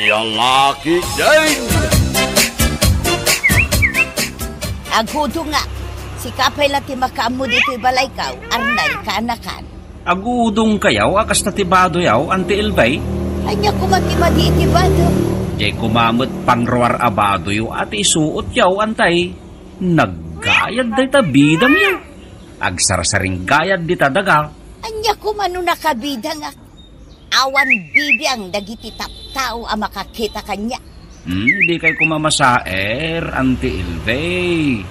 Lalaki din! Agudo nga. Si kapay lati makamu dito'y balay kaw, Arnel, kaanakan. Agudong kayaw, akas natibado yaw, Ante Elvay. Anya kumakimadi itibado. Jay kumamot panruar abado yaw at isuot yaw, Antay. Naggayad day tabidang yaw. Agsarsaring gayad di tadaga. Anya kumano nakabida nga. Awan bibiyang dagiti tao ang makakita kanya. Di kay kumamasaer, Ante Elvay.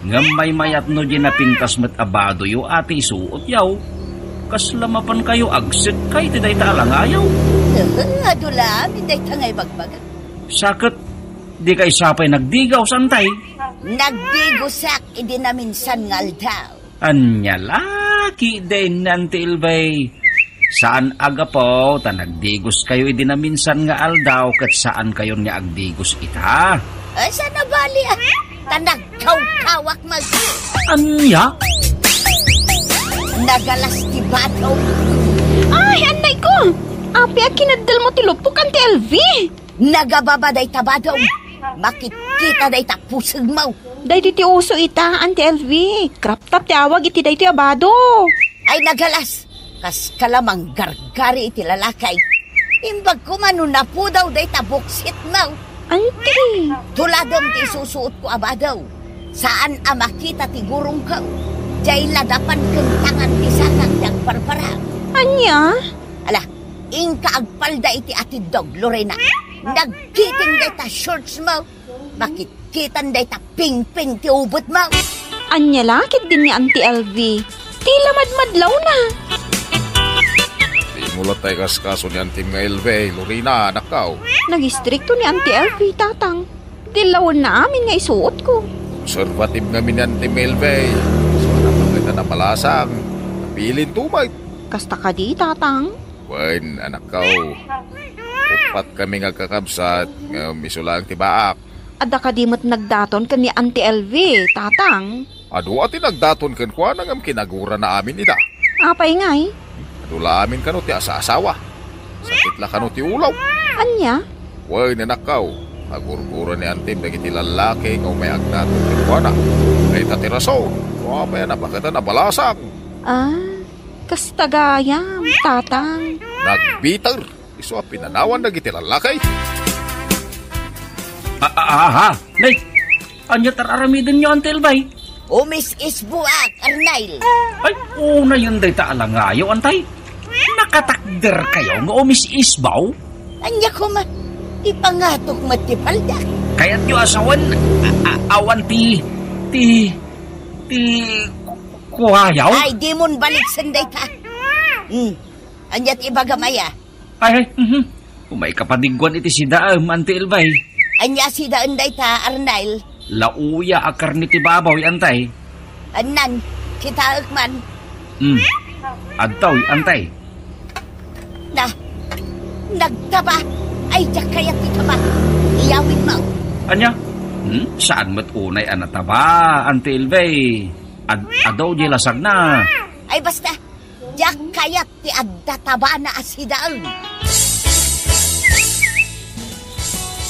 Ngamay mayat no di napintas met abado yaw at isuot yaw. Kaslamapan kayo agsit kay tiday talang ayaw. Adula, minday tangay bagbaga. Sakit, di kay sapay nagdigaw, Santay. Nagdigosak, idi na minsan nga aldaw. Anya laki din, Ante Elvay. Saan aga po, nagdigos kayo idi na minsan nga aldaw, kat saan kayo nga agdigos ita? Ay, sana bali ah. Tanagkaw-kawak mag... Anya? Nagalas ti bataw. Ay, anay ko! Api ang kinadal mo tilupok, Ante Elvie. Nagababaday tabadaw. Makikita day tapusag mo. Day di ti uso ita, Ante Elvie. Crop top ti awag iti day ti abado. Ay, nagalas. Kas kalamang gargari iti lalakay. Imbag ko manu na po daw day tabuksit mo. Ante. Tuladom ti susuot ko abadaw. Saan makita ti gurong ko? Jay ladapan kang tangan ti sakang dang parpara. Anya? Ala, ingka agpalda iti atid dog, Lorena. Nagkiting day ta shorts mo. Makikitan day ta ping-ping ti ubot mo. Anya lakit din ni Ante Elvie. Tila madmadlaw na. Di mulat tayo kaskaso ni Ante nga Elvie, Lorena, nakaw. Nagistrikto ni Ante Elvie, tatang. Dilawon na amin nga isuot ko. Conservative nga ni Ante Elvie. So, napagkita na palasang. Napilin tumay. Kasta ka di, tatang. Wen, anak kau. Upat kami nga kakabsat, nga misulang tibaak. Ada ka di mo't nagdaton ka ni Ante Elvie, tatang. Ado ati nagdaton kan kwa nang kinagura na amin ida. Apay ngay? Adula amin kano ti asa-asawa. Sakit la kano ti ulaw. Anya? Wen, anak kau. Agurgura ni Ante dagiti lalaki nga may agdaton kan kwa na. Kay tatiraso. Kung apay napakita na balasang. Ah, kastagayam, tatang. Nagbiter. Iso pinanawan na giti lalaki. Nay, anya tararamidin nyo, Ante Elvay? Umis isbuak, Arnel. Ay, una yun day taalangayo, Antay. Nakatakder kayo nga umis isbaw? Anya ko man, ipangatok matipalda. Kaya't nyo asawan, awan kuhayaw? Ay, di mon balik sanday ta. Anyat ibagamaya. Ay, umay kapadigwan iti si Daam, Ante Elvay. Anya si daan day ta, Arnel. Lauya akar ni tibabaw, Antay. Anan, kita man. Adtaw, Antay. Nagtaba. Ay, diyak kayat ito ba? Iyawin mo. Anya? Saan mo't unay anataba, Ante Elvay? Adaw di lasag na. Ay, basta. Diyak kayat ti addataba na asidaan.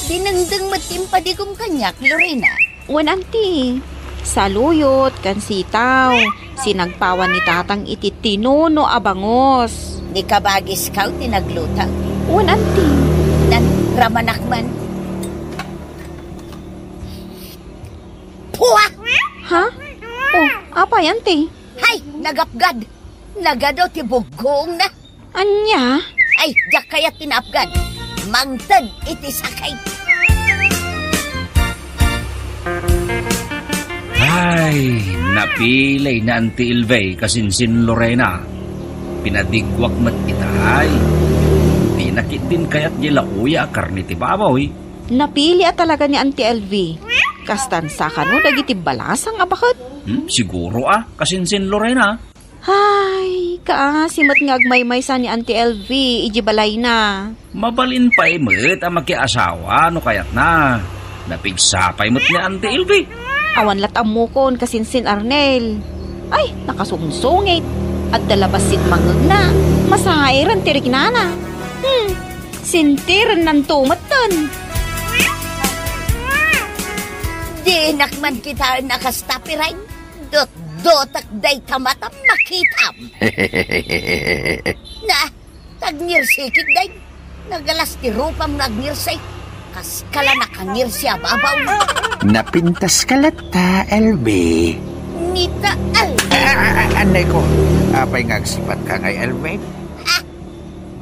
Dinengdeng matimpa-digong kanyak, Lorena. Wan, Ante. Saluyot, kan sitaw. Sinagpawan ni tatang iti tinuno abangos. Ni kabagis kaw tinagluta. Wan, Ante. Nan ramanakman. Puwa! Ha? Oh, apa yan, Ante? Hay, nagapgad. Nagado ti bugong na. Anya? Ay, diyak kayat tinapgad. Mangtad iti sakay. Ay, napilay na Ante Elvay kasinsin Lorena. Pinadigwak mat itay. Pinakit din kayat di lauya akar ni tibabaw. Napili talaga ni Ante Elvie. Kastansa ka no, dagiti balasang abakot. Siguro kasinsin Lorena. Ay, kaasimat nga agmaymay sa ni Ante Elvie, iji balay na. Mabalin pa imot ang makiasawa no kayat na. Napigsapay mo't ni Ante Elvie. Awan latamukon kasinsin Arnel. Ay, nakasungsungit. At dalabasit mangag na. Masahayran tirik nana. Sintir ng tumatan. Di nakman kita nakastapiray. Dotak day tamatam makitam. Na, tagnirsikit day. Nagalas ti rupam nagnirsay. Kaskala nakangirsi ababaw. Napintas ka lata, LB. Nita al. Anay ko, apay ngagsipat ka ngay, LB?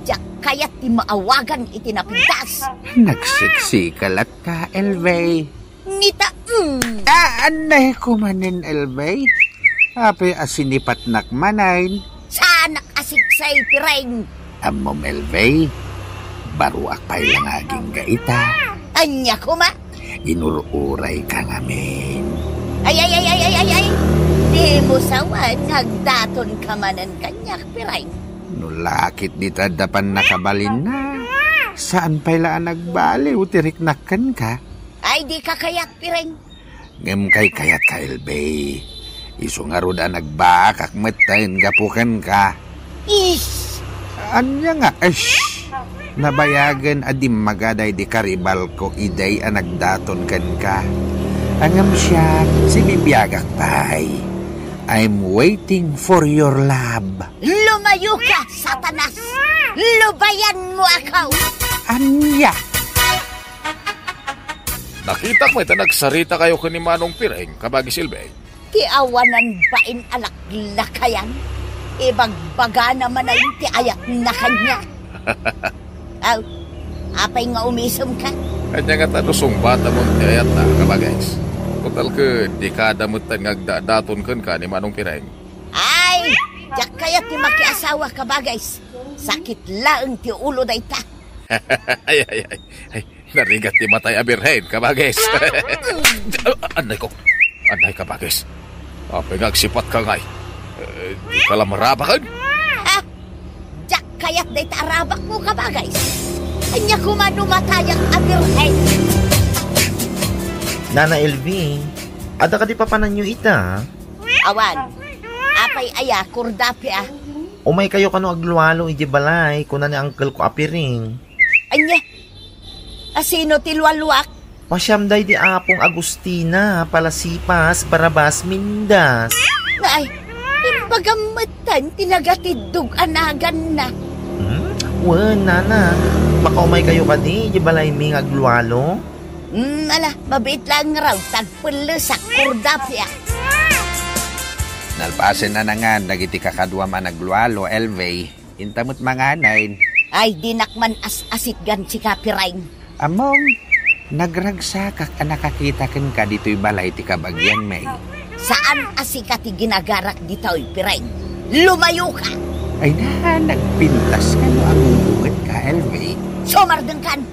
Diyak kaya't ti maawagan iti napintas. Nagsiksi ka lata, LB. Nita Anay ko manin, LB. Apay asinipat nakmanain. Sanak asiksay pireng. Amom, LB. Baruak pa'y lang aging gaita. Anya ko ma. Inururay ka ngamin. Ay. Di mo sawan, nagdaton ka manan kanyak pireng. Nulakit di tadapan nakabalin na. Saan pa'y laan nagbaliw, tiriknakan ka? Ay di ka kayat pireng. Ngem kay kayat ka, LB. Iso nga roda nagbakak matayin gapukan ka. Ish! Anya nga, nabayagan adim magaday di karibal ko iday anagdaton kan ka. Angam siya, si bibiyagak pay. I'm waiting for your love. Lumayo ka, Satanas! Lubayan mo akaw! Anya! Nakita mo ito nagsarita kayo ni Manong Pireng, kabagi Silbe. Ti awanan bain alak lakayan. Ibagbaga naman ay ti ayat na kanya. Aw, apay nga umisom ka? Kanya nga tanusong bata mong tiyayat na, kabagais. Total ka, di kada mo tan ngagdadaton ka ni Manong Pireng. Ay, diyak kaya ti makiasawa ka bagays. Sakit laeng ti ulo day ta. ay, narigat ti matay abirhen, kabagais. Anay ko, kabagais. Apay ngagsipat ka ngay. Di ka lang marabakan? Ha? Diyak kaya't day ta arabak mo ka bagays. Anya kumanumatayang abirhen. Nana LV, ada ka di papanan nyo ita? Awan, apay aya kurdapi ah. Umay kayo kano agluwalo iji balay, kuna ni uncle ko apiring. Anya, asino tilwaluak? Pasyamday di apong Agustina, Palasipas, Barabas, Mindas. Ay, imbagamatan tinagatidug anagan na. Nana, baka umay kayo ka di, iji balay ming agluwalo? Ala, mabait lang raw, tagpulusak kurdapi ah. Nalpasin na nga, nagiti kakadwa man naglualo, LV. Intamot manganain. Ay, dinakman as-asit gan si Kapirain. Amom, nagragsakak ang nakakita ka dito'y balay ti kabagyan, May. Saan asika ti ginagarak dito'y Pirain? Lumayo ka! Ay na, nagpintas ka no ang bungat ka, LV. Sumardeng kan!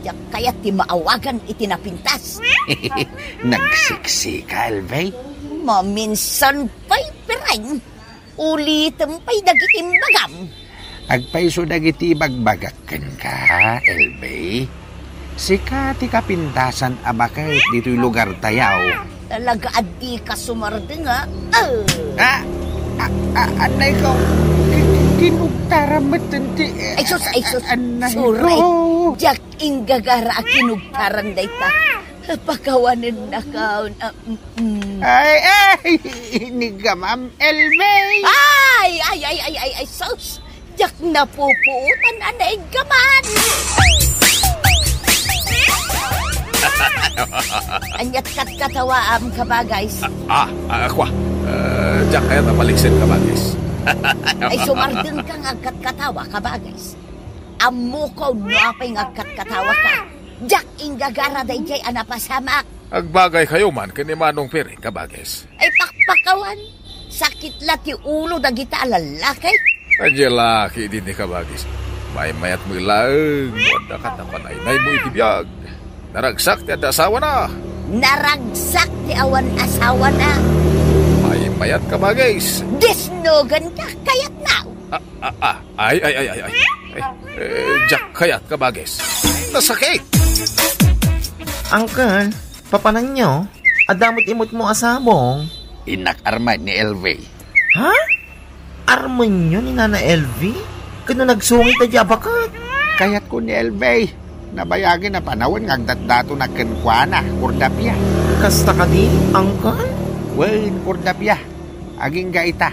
Diyak kaya ti maawagan itinapintas. Nagsiksi ka, LV. Maminsan pa'y Pirain. Ulitem pa'y dagitim bagam. Agpaiso dagiti bagbagakan ka, LV. Sika ti kapintasan abakay dito'y lugar tayaw. Talaga adi ka sumardeng ha? Anay ko, kinugtaramat ti... Ay sus, Anay suray. ko. Diyak ingagara kinugtaran day ta. Pakawanin na ka. Ay, inigamam, LV. Ay, sus. Diyak napupuutan anay gaman. Anyat kat katawaam ka ba, guys? Akwa. Diyak kaya napaliksin, kabagais. Ay sumardeng ka ngagkat katawa ka ba, guys? Amo ko no apay ngagkat katawa ka. Diyak ingagara day jay anapasamak. Agbagay kayo man kini Manong Pireng, kabagais. Ay pakpakawan. Sakit lati ulo dagita alalaki. Adya laki din ni kabagis. May mayat mo ilang. Wanda ka na panay mo itibiyag. Naragsak ti ada asawa na. Naragsak ti awan asawa na. May mayat kabagis. Disnogan ka kayat na. Ay. Jack kayat kabagis. Nasakit. Uncle, papanan nyo? Adamot-imot mo asabong. Inakarman ni LV. Ha? Arman nyo ni Nana LV? Kano nagsungit na di abakat? Kayat ko ni Elvey. Nabayagin na panahon nga dato na kenkwana, kordapya. Kasta ka di, angkan? Wen, kordapya. Aging gaita.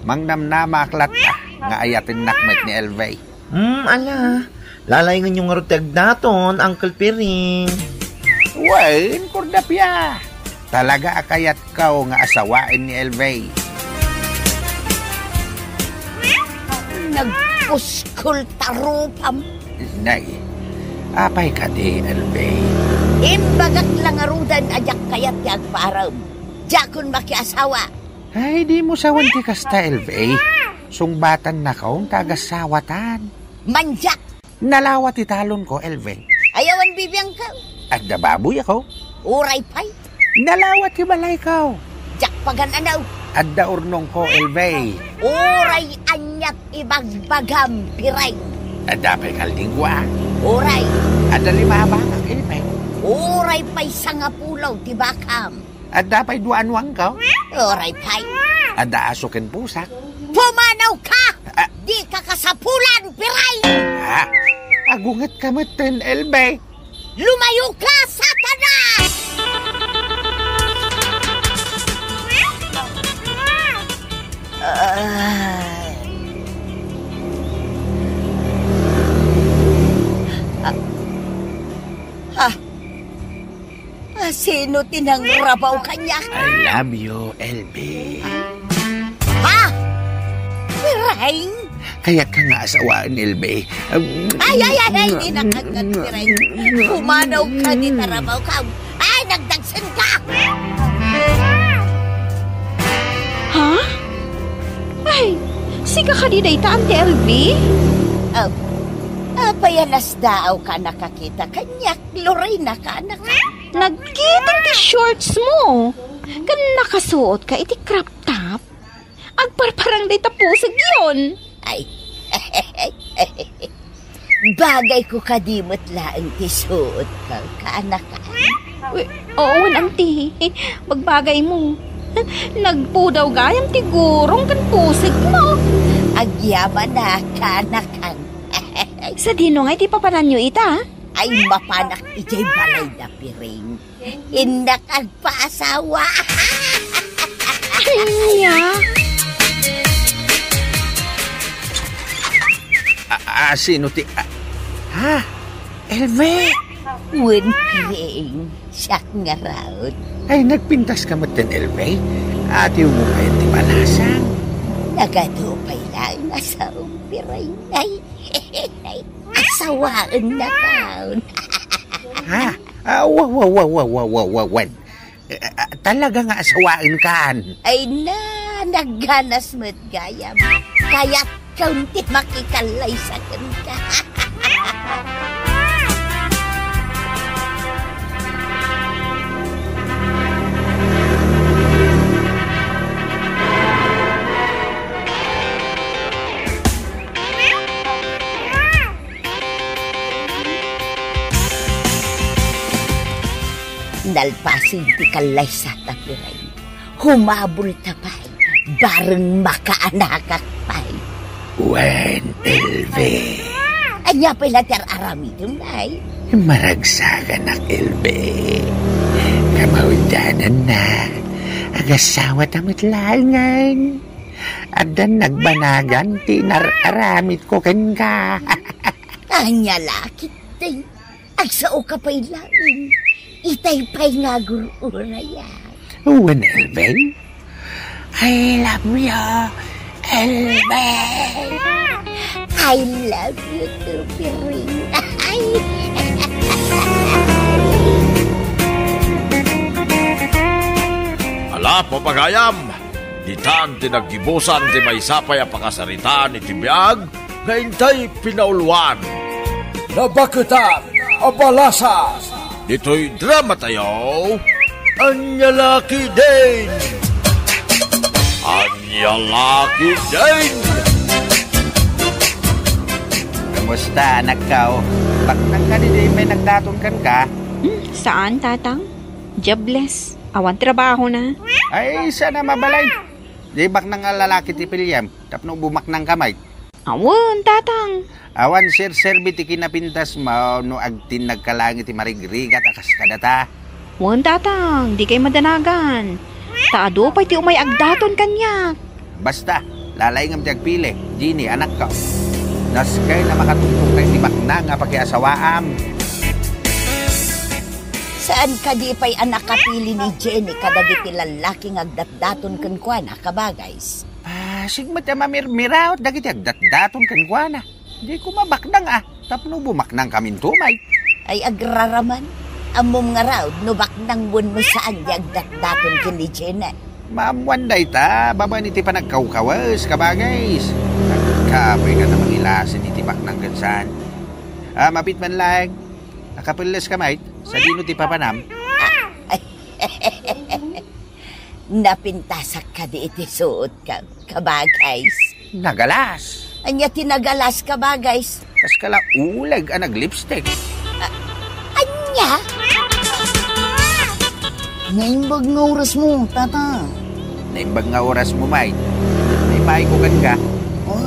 Mangnamnama aklat nga ayatin nakmet ni Elvey. Ala. Lalayngan yung ruteg daton, Uncle Piring. Wen, kordapya. Talaga akayat kao nga asawain ni Elvey. Nagpuskol tarupam. Nay, apay ka di, Elvey. Imbagak lang arudan ajak kayat yag param. Jakon makiasawa. Ay, di mo sawan ti kasta, Elvey. Sungbatan na kaong tagasawatan. Manjak. Nalawat italon ko, Elvey. Ayawan bibiyang ka. At dababoy ako. Uray pay. Nalawat ibalay ko. Jak pagan anaw. At daurnong ko, Elvey. Uray anyat ibagbagam piray. At dapay kaldingwa. Uray. At dalimabang ang Elvey. Uray pay sangapulaw tibakam. At dapay duanwang ko. Uray pay. At daasukin pusak. Pumanaw ka! Di ka kasapulan, piray! Ha? Agungat ka matin, Elvey. Lumayo ka, Satanas! Sino tinangrabaw kanya? I love you, Elvey. Ha? Piray? Kaya ka nga asawaan, Elvey. Ay, di nakagat, piray. Pumanaw ka, di tarabaw ka. Ay, nagdagsan ka! Ha? Ay, siga ka di dayta, Auntie Elvie? Payanas daaw ka nakakita kanyak, Lorena ka anak. Nagkitang ti shorts mo. Kan nakasuot ka iti crop top. Agparparang day tapusag yun. Ay, bagay ko kadimot laang ti suot ka, kaanak ka. Oo, Auntie. Magbagay mo. Nagpudaw gayam ti gurong kan pusag mo. Agyaman na kanakan. Sa dino nga iti papanan nyo ita, Ay mapanak ijay balay na piring. Indak agpaasawa. Kanya. Sino ti... Ha? Elvey? Wen piring, siyak nga raot. Ay, nagpintas ka matin, Elvey. Ati mo kayo ti balasang. Nagadupay lang asaw piring. Ay, asawaan na taon. Ha? Wawan. Talaga nga asawaan kan. Ay na, nagganas mo't gayam. Kaya't kaunti makikalay sa ka. Nalpasin ti kalay sa tapiray. Humabol tapay. Bareng makaanakak pay. Wen, Elvey. Anya pala ter aramidong ay. Maragsagan ak, Elvey. Kamaudanan na. Agasawa tamit langan. Adan nagbanagan, tinararamit ko ken ka. Anya lakit day. Agsao ka pa'y laing. Itay pa'y nga gururaya. Wen, Elvey. I love you, Elvey. I love you too, Piring. Ala, papagayam! Ditan tinaggibusan ti may sapay a pakasaritaan iti biyag, nga intay pinauluan. Nabakutan, abalasas! Dito'y drama tayo, Anyalaki Din! Anyalaki Din! Kamusta, anak ka? Baknang ka din may nagdaton kan ka? Saan, tatang? Jobless. Awan trabaho na. Ay, sana mabalay. Di bak nang lalaki ti Pilyam, tapno bumak ng kamay. Awan, tatang. Awan sir biti kinapintas mo no agtin nagkalangit ti marigrigat akas kadata. Awan, tatang. Di kay madanagan. Taado pa'y ti umay agdaton kanya. Basta, lalay ngam ti agpili. Jenny, anak ka. Naskay na makatungtong kay ti Baknang nga pakiasawaam. Saan ka di pa'y anak kapili ni Jenny kadagiti lalaking agdatdaton kan kuana kabagays? Sigmat ya mamirmiraot dagiti agdatdaton kan kuana. Di ko mabaknang tapno bumaknang kamin tumay. Ay agraraman, amom nga raw, no baknang bun mo saan di agdatdaton kan ni Jenny. Maamuan day ta, baba ni ti panagkawkawas kabagays. Nagkapoy ka na mangilasin iti baknang gansan. Mapit man lang. Nakapilis ka mait, sa dino ti papanam. Napintasak ka di iti suot ka, kabagays. Nagalas. Anya tinagalas kabagays. Kas kala ulag nag-lipstick. Anya? Naimbag nga oras mo, tata. Naimbag nga oras mo, mate. Naipay ko ka.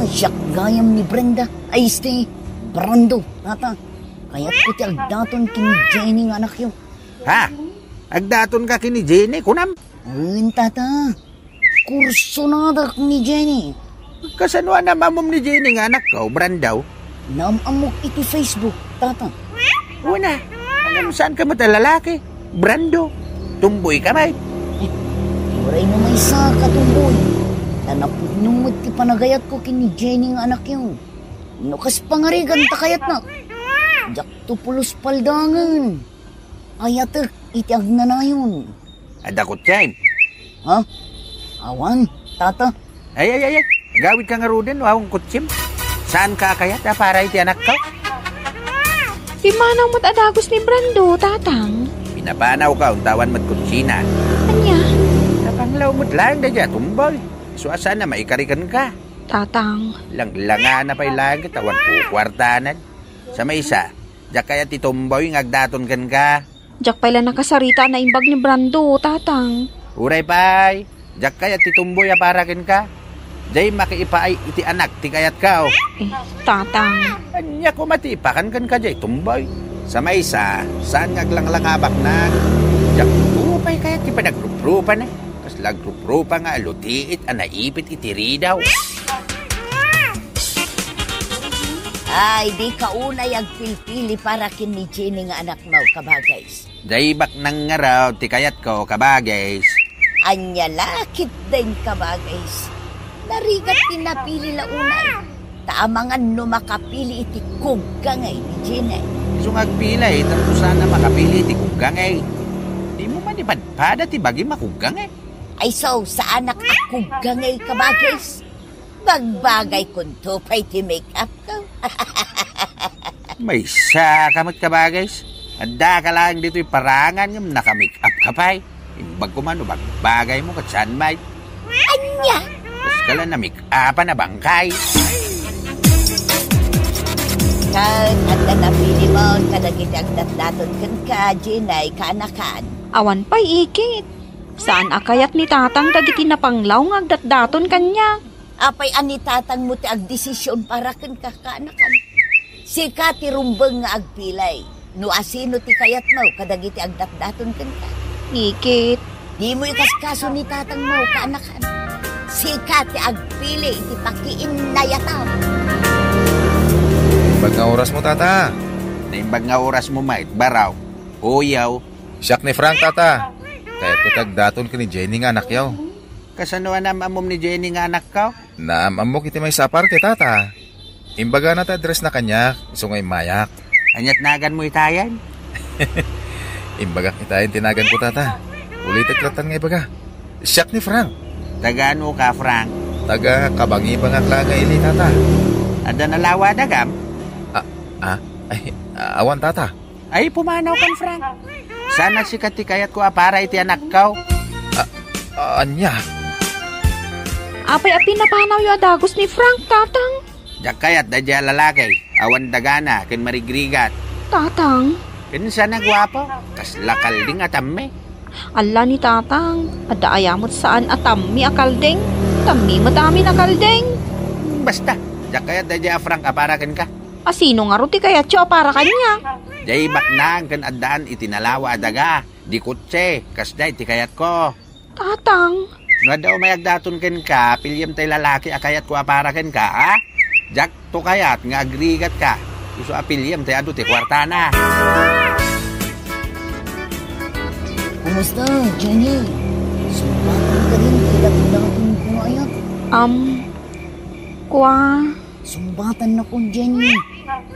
Siyak gayam ni Brenda. Ay, stay. Brando, tata. Kaya't ko ti agdaton kini Jenny nga anak yun. Ha? Agdaton ka kini Jenny, kunam? Tata. Kurso na adak ni Jenny. Kasanwa na mamom ni Jenny nga anak ko, Brandaw? Namamok iti Facebook, tata. Una, alam saan ka matalalaki? Brando. Tumboy ka, mate. Uray na may sa katumboy. Nanapudnumot ti panagayat ko kini Jenny nga anak yun. Nukas pangarigan ta kayat na. Jak to pulos paldangan. Ayatek, itiag na na yun. Adakot time. Ha? Awan, tata. Ay. Gawid ka nga ruden, wawang kutsim. Saan ka kayat para iti anak ka? Di manaw mo't adagos ni Brando, tatang. Pinapanaw ka, untawan mat kutsina. Anya? Napanglaw mo't lang da dya, tumbol. So asa na maikarikan ka? Tatang. Langlanga na pa'y langit, awan po kwartanan. Sa may isa, dya kaya titumboy ngagdaton kan ka. Diyak pala nakasarita na imbag ni Brando, tatang. Uray pa'y, dya kaya titumboy aparakin ka. Diyay makiipaay iti anak, ti kayat ka, Tatang. Anya ko matipakan kan ka diyay tumboy. Sa may isa, saan ngaglanglangabak na? Dya kupay kaya ti panagruprupa na. Kas lagruprupa nga alutiit, anaipit itiri daw. Ay, di kaunay agpilpili para kin ni Jenny nga anak mo, kabagays. Diyay baknang nga raw, ti kayat ko, kabagays. Anya lakit din, kabagays. Narigat tinapili la unay. Taamangan no makapili iti kugangay ni Jenny. So ngagpilay, tapos sana makapili iti kugangay. Di mo man ipadpada ti bagi makugangay. Ay so, sa anak akugangay, kabagays. Bagbagay kunto pa'y ti make-up ko. May sa kamot kabagays. Anda ka lang dito'y parangan yung naka-make-up ka pa'y. Imbag ko man, bagbagay mo katsan may. Anya? Tapos ka lang na make-upan na bangkay. Kan, at napili mo, kadagit ang datdaton kan ka, Jenny, kaanakan. Awan pa'y ikit. Saan akayat ni tatang dagiti napanglaw ng agdatdaton kanya? Apay anitatang mo ti agdesisyon para kan kakaanakan. Si Kati rumbeng nga agpilay. No asino ti kayat mo, kadagiti agdatdaton kan ka. Ikit. Di mo ikaskaso ni tatang mo, kaanakan. Si Kati agpili, iti pakiin na yataw. Imbag nga oras mo, tata. Naimbag nga oras mo, mate. Baraw. Huyaw. Siyak ni Frank, tata. Kahit katagdaton ka ni Jenny nga anak yaw. Kasanuan na mamom ni Jenny nga anak ka? Naamamok iti may sapar ke tata. Imbaga na ta address na kanya, iso ngay mayak. Anyat nagan mo itayan? Imbaga kita yung tinagan ko, tata. Ulit aklatan nga ibaga. Siyak ni Frank. Taga ano ka, Frank? Taga kabangi ba nga klanga ili, tata. Ada nalawa dagam? Awan, tata. Ay, pumanaw kan, Frank. Sana si katikayat ko para iti anak ka. Anya? Apay apin napanaw yung adagos ni Frank, tatang. Diyak kayat da dya lalaki. Awan dagana, kin marigrigat. Tatang. Kin sana gwapo. Kas lakalding atame. Ala ni tatang. Ada ayamot saan atammi akaldeng. Tammi matami nakaldeng. Basta, Jak kayat da jay Frank aparakan ka. Asino nga ruti kaya tiyo para kanya? Jay baknang kan addaan itinalawa adaga. Di kutse, kasday ti kayat ko. Tatang, Nga daw may agdaton ken ka, pilyam tay lalaki akayat ko aparakan ka, ha? Jak to kayat nga agrigat ka. Iso apilyam tay adu ti kwartana. Kumusta, Jenny? Sumbatan ka rin kaya natin kung ayat. kwa, Sumbatan na ko, Jenny.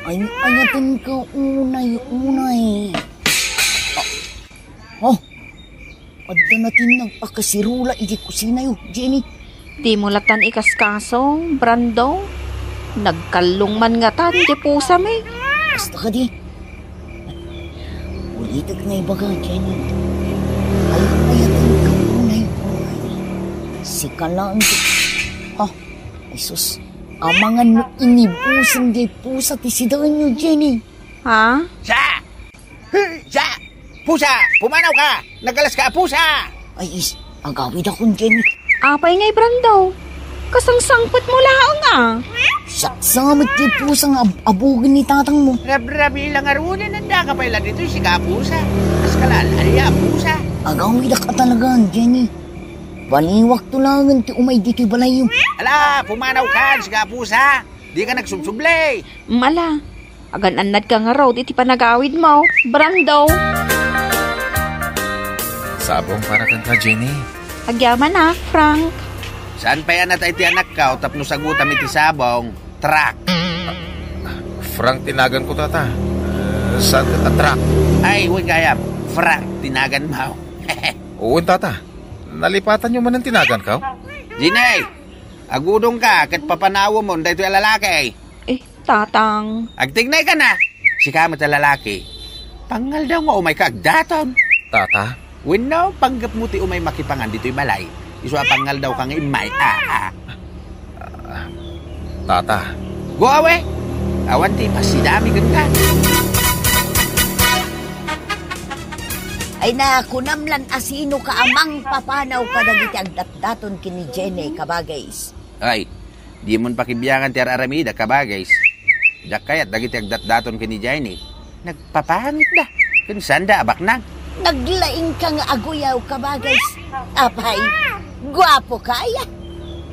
Ayatin ka unay. Oh, adda natin nagpakasirula iti kusina yun, Jenny. di mo latan ikaskaso, Brando. Nagkalong man nga tan, di pusa me. Basta ka di. Ulitak na ibaga, Jenny. Ayatin ka unay. Sika lang. Oh, Jesus. Amangan mo inibusan di pusa ti sidahan nyo, Jenny. Ha? Sa! Pusa! Pumanaw ka! Nagalas ka, pusa! Ay, agawid akong Jenny. Apay ngay, Brando. Kasangsangpot mo lang nga. Saksamit di pusang abugin ni tatang mo. Rab-rabi lang arunin, nanda ka pala dito si kapusa. As kalalaya, pusa. Agawid ka talaga, Jenny. Baliwak to lang ti umay dito'y balay yung. Ala, pumanaw ka, si kapusa. Di ka nagsubsublay. Mala. Agan-anad ka nga raw, iti panagawid mo. Brando. Sabong para kan ka, Jenny. Agyaman na, Frank. Saan pa yan at ti anak ka o tapno sagutam iti sabong? Truck. Frank, tinagan ko tata. Saan ka truck? Ay, huwag kaya. Frank, tinagan mo. Oo, tata. Nalipatan nyo man ang tinagan ka? Jinay, agudong ka kat papanawo mo dahito yung lalaki. Tatang. Agtignay ka na. Si kamot ang lalaki. Pangal daw nga umay kagdaton. Tata? Wino, panggap mo ti umay makipangan dito'y balay. Iso pangal daw kang imay. Tata. Go away. Awan ti pasidami ka. Ay na, kunamlan asino ka amang papanaw ka dagiti agdatdaton kini Jenny kabagays. Ay, di mon pakibiyangan ti Aramida kabagays. Jak kayat dagiti agdatdaton kini Jenny. Nagpapangit da. Kunsanda abak nang. Naglaing ka nga aguyaw kabagays. Apay, guwapo kaya.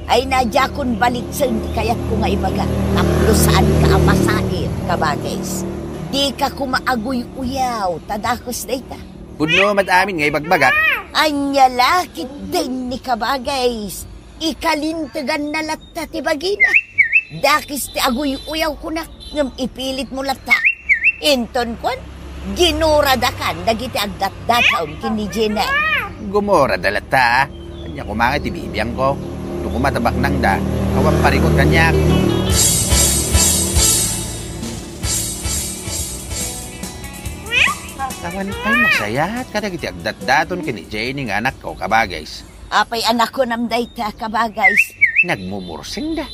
Ay nadya kun balitsen di kayat ko nga ibaga. Taplosan ka amasair kabagays. Di ka kumaaguy-uyaw, tadakos dayta. Pudno madamin nga ibagbagat. Anya lakit din ni kabagays. Ikalintagan na latta ti bagina. Dakis ti aguy-uyaw ko na. Ngam ipilit mo latta. Inton kon, ginuradakan dagiti agdat-dataon kini Jenny. Gumora dalata. Kanya kumangit ibibiyang ko. Nung kumatabak nang da, awang parikot kanya. Tawan pa'y masayat ka dagiti agdat-daton kini Jenny nga anak ko kabagays. Apay anak ko namday ta kabagays. Nagmumursing da.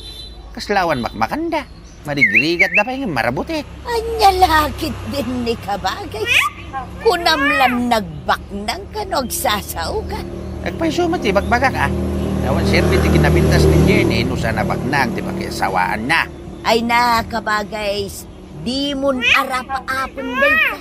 Kaslawan makmakanda. Marigrigat da pa yung marabuti. Anya lakit din ni kabagays. Kunamlan nagbaknang ka nagsasaw ka. Nagpaisumat ibagbaga ka. Tawan sirpi ti kinabintas ni Jenny no sa nabaknang ti pakiasawaan na. Ay na kabagays, di mun arap-apon day ka.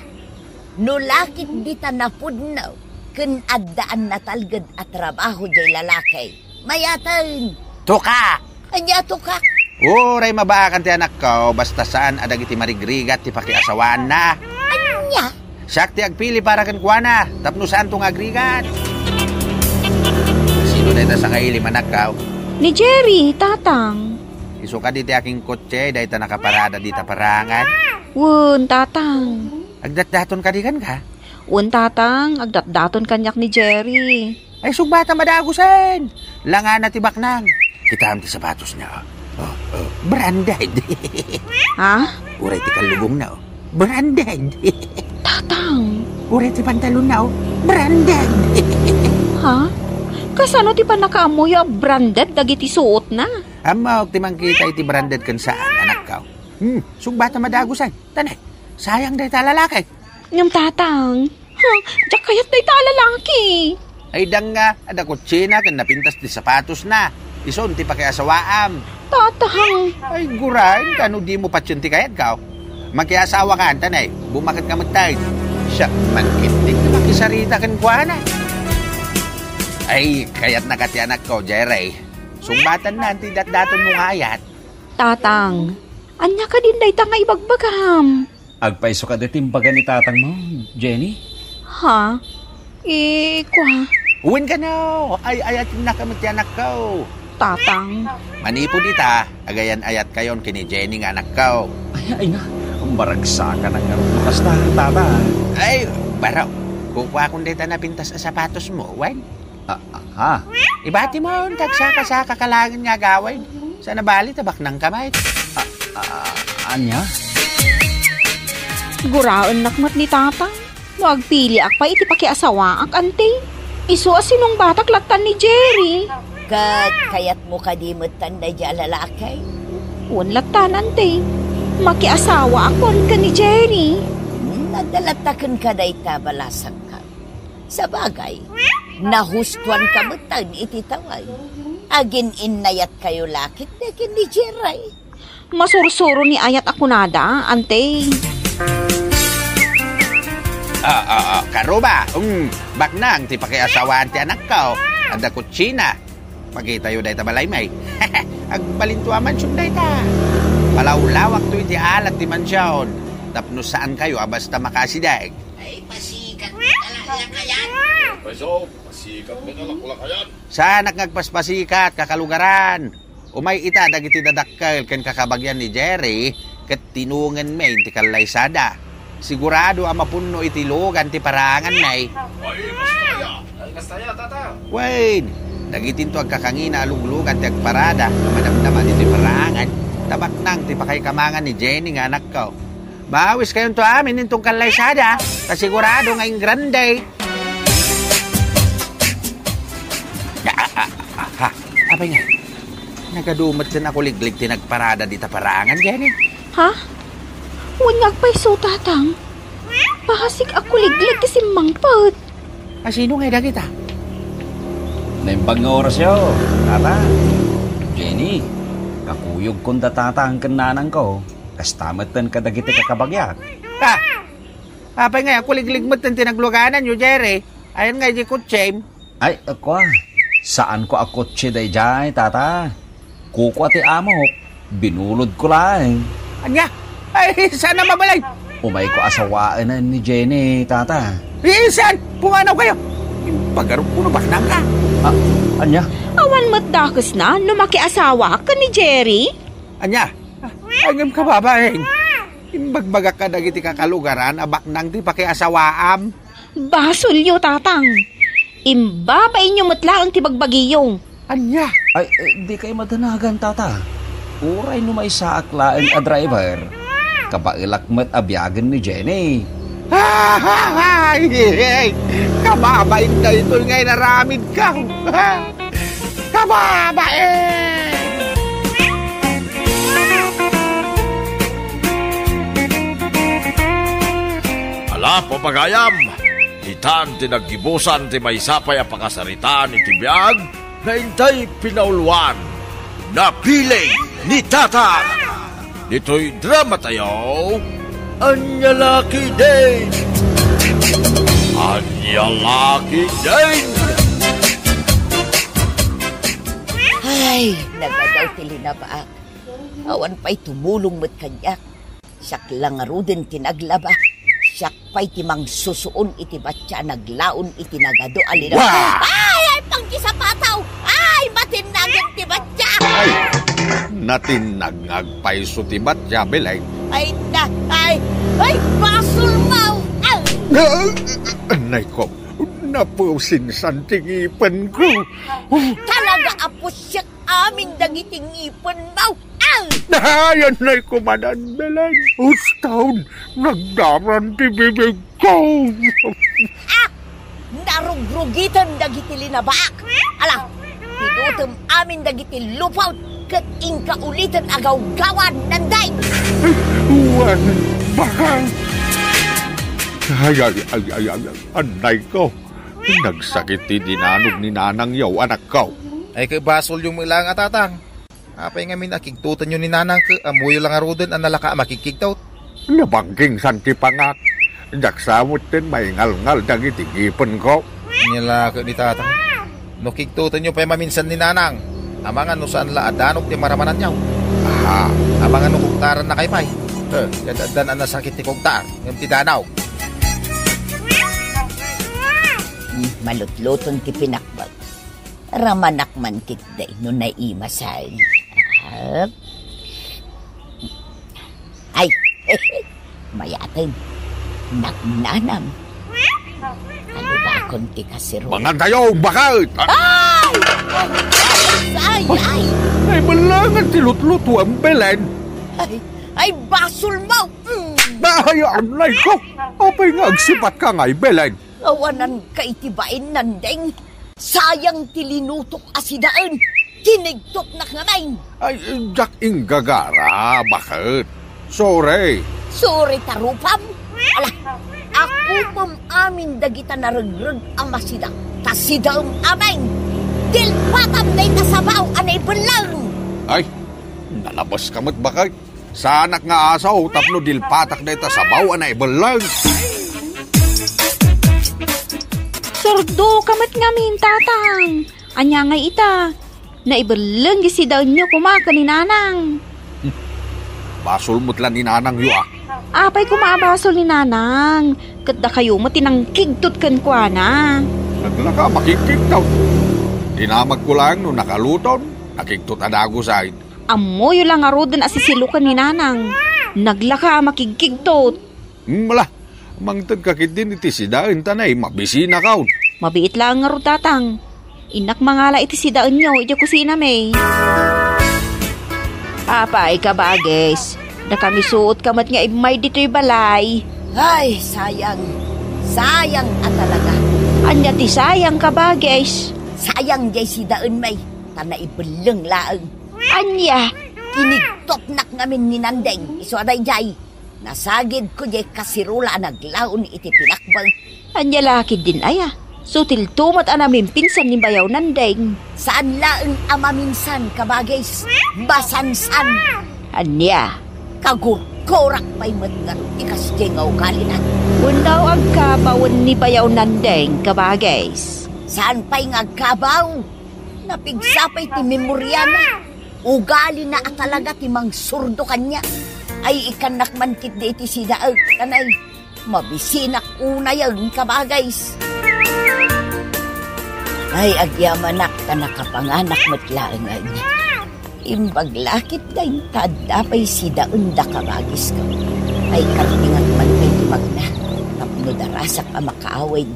No lakit di ta napudnaw, kun addaan na talgad at trabaho jay lalaki. Mayatan! Tuka! Anya to ka? Uray mabakan ti anak ko, basta saan adagiti marigrigat ti pakiasawaan na. Anya? Siyak ti agpili para kan kuana, tapno saan tong agrigat. Sino na ita sa kailim anak ka? Ni Jerry, tatang. Isuka di ti aking kotse, dahi ta nakaparada di ta parangan. Wun, tatang. Agdat-daton ka di kan ka? Wun, tatang. Agdat-daton kanyak ni Jerry. Ay sugbata madagusan. Langan na ti baknang. Kita ti sapatos niya. Branded. Ha? Uray ti kalubong na. Branded. Tatang. Uray ti pantalon na. Branded. Ha? Kasano ti pa nakaamoy branded dagiti suot na? Amok ti mangkita iti branded kan saan anak ka. Sugbata madagusan. Tanay, sayang dahi ta lalaki. Ngam tatang. Diyak kayat dahi ta lalaki. Ay dang nga, ada kutsina kan napintas ti sapatos na. Ison ti pakiasawaam. Tatang, Ay, gurain, kano di mo patsunti kayat ka? Makiasawa ka, tanay, bumakit ka magtay. Siya, magkitik na makisarita kan kuana. Ay, kaya't nakatianak ko, Jerry. Sumbatan na, tidat-daton mo kayat. tatang. Anya ka din day tanga ibagbagam. Agpaiso ka timbagan ni tatang mo, Jenny. Ha? Kwa, Uwin ka na, ay ayatin na kamatianak ko. tatang. Manipo dita, agayan ayat kayon kini Jenny nga anak ko. Ay na, baragsa ka ng lukas na, tata. Ay, baraw, kukuha kong dita na pintas sa sapatos mo, wan. Ha? Ibati mo, tagsaka-saka kalangin nga gawin. Sa nabali, tabak ng kamay. Anya? Guraon nakmat ni tatang. Magpili ak pa iti pakiasawa ak ante. Iso asinong batak latan ni Jerry. Kayat mo kadimot tanda dya lalakay. Wan latan ante. Makiasawa akon ka ni Jerry. Nadalatakan ka na itabalasang ka. Sa bagay, nahustuan ka mutan iti taway. Agin inayat kayo lakit na ni Jeray. Masursuro ni ayat ako nada, ante. Karuba, baknang ti pakiasawaan ti anak ko. Anda kutsina. Magkita yun dahi tabalay may. Agbalintuwa man siyong dahi ta. Palawlawak to iti alat ti mansyon. Tapno saan kayo basta makasidag. Ay, pasikat mo talaga kayan. Paiso, pasikat mo talaga kayan. Saan nagpaspasikat kakalugaran. Umay ita dagiti dadakkel ken kakabagyan ni Jerry ket tinungan may ti kalaysada. Sigurado ang mapuno iti lugan ti parangan nay. Ay, kastaya, tata. Wait, dagitin to agkakangina aluglugan ti agparada madamdaman iti parangan. Tabak nang ti pakay kamangan ni Jenny nga anak ko. Bawis kayon to amin nitong kalaysada. Kasigurado ngayong grande. Apa nga? Nagadumat din ako liglig tinagparada di taparangan, Jenny. Ha? Huwag ngagpaiso, tatang. Pahasik ako liglig kasi mangpot. Sino nga dagita? Naimbag nga oras yo, tata. Jenny, kakuyog kong tata ang kananang ko. Kastamatan ka dagiti kakabagyak. Apa nga, ako liglig mo din tinagluganan nyo, Jerry. Ayan nga, di kutsem. Ay, ako saan ko ako tsiday jay, tata? Kuko ati amok, binulod ko lang. Anya? Ay, sana mabalay. Umay ko asawaan na ni Jenny, tata. Saan? Pumanaw kayo. Pagkarong puno baknang ka. Anya? Awan mo't dakos na, lumakiasawa ka ni Jerry? Anya? Agam ka babaeng. Imbagbagak ka dagiti kakalugaran, abaknang di pakiasawaam. Basulyo, tatang. Imbabain niyo mutla ang tibagbagiyong. Anya? Ay, di kayo madanagan, tata. Uray no may saaklaan a driver. Kabailak met abyagan ni Jenny. Ay, kababain na ito ngay naramid ka. Kababain! Ala, papagayam. Itan tinaggibusan ti may sapay a pakasaritaan iti biyag na intay pinaulwan. Napili ni Tatang. Dito'y drama tayo. Anyalaki din. Anyalaki din. Ay, nagadaw tilinabaak. Awan pa'y tumulong mo't kanyak. Siyak lang aruden tinaglaba. Siyak pa'y timang susuon iti batya naglaon iti nagado alina. Wow! Ay, pangkisapataw! Ay, matinagin ti batya! Ay, natinagagpaiso ti batya, belay. Ay, basul mau! Anay ko, napusin santingipan ko. Talaga apos siyak amin dagiting ipon mau! Nahayan na'y kumanan, belay. Ustawn, nagdaran ti bibig ko. Narugrugitan dagiti linabaak! Ala, pinutom amin dagiti lupaw kat ingka ulitan agaw-gawan nanday! Wan, bakal. Ay, anay ko. Nagsakit ti dinanog ni nanang yaw, anak ko. Ay kay basol yung ilang Tatang. Apay nga min akigtutan nyo ni nanang ka, amuyo lang arudan ang nalaka makikigtaw. Nabangging santi pangak. Jaksamot din may ngal-ngal dagiti gipon ko. Nilaka ni tatang. No kigtutan nyo pa maminsan ni nanang. Amangan no saan la adanok ti maramanan nyaw. Ah, Amangan no kugtaran na kay pay. Yadadan ang nasakit ti kugtar. Yung ti danaw. Malutluton ti pinakbag. Ramanak man kitday no naimasal. Ay, mayatin. Nagnanam. Ano ba akong ti kasiro? mga tayo, bakit? Ay! Ay, malangan si Lutluto ang Belen. Ay, basol mo! Nahayaan na ko. Apay nga agsipat ka nga'y Belen. Awanan ka itibain nandeng. Sayang tilinutok asidaan. Kinigtot na ngamain. Ay, Jack Inggagara, bakit? Sorry. Sorry tarupam. Ala, ako pam amin dagita naregreg ang masida. Tasidaang amain. Dilpatam na itasabaw anay belang. Ay, nalabas ka mat bakit? Sanak nga asaw, tapno dilpatak na ita sabaw anay balang. Sordo kamat ngamin, tatang. Anya nga ita. Naibalang gisi daw nyo kumaka ni nanang. Basol mo't lang ni nanang yu ah. Apay kumabasol ni nanang. Kadda kayo mo tinangkigtot kan kwa na. Naglaka makikigtaw. Dinamag ko lang no nakaluton. Nakigtot adago side. Amoy lang arudan asisilukan ni nanang. Naglaka makigkigtot. Mala, mangtad kakit din iti sidaan tanay, mabisina kaun. Mabiit lang nga ro, tatang. Inak mangala iti sidaan nyo, iti kusina may. Apay ka ba, guys? Na kami suot kamat nga may dito'y balay. Ay, sayang. Sayang at talaga. Anya ti sayang ka ba, guys? Sayang jay si daan may. Tana ibelang laang. Anya? Kinigtot nak ngamin ni Nandeng. Iso aday jay. Nasagid ko jay kasirula naglaon iti pinakbang. Anya laki din aya. Sutil tumat anamin pinsan ni Bayaw Nandeng. Saan laang ama minsan kabagays? Basansan. Anya? Kagurkorak pa'y matngat ikas jay nga ukalinan. Undaw ang kabawan ni Bayaw Nandeng kabagays. Saan pa'y ngagkabaw? Napigsapay ti memorya na. Ugali na at talaga ti mang surdo kanya. Ay ikanak mantit di iti sidaag kanay. Mabisinak una yan kabagays. Ay agyamanak ka nakapanganak matlaangan. Imbaglakit na yung tadapay sidaun da kabagis ka. Ay kartingat man kay tumagna. Tapno darasak ang makaawid.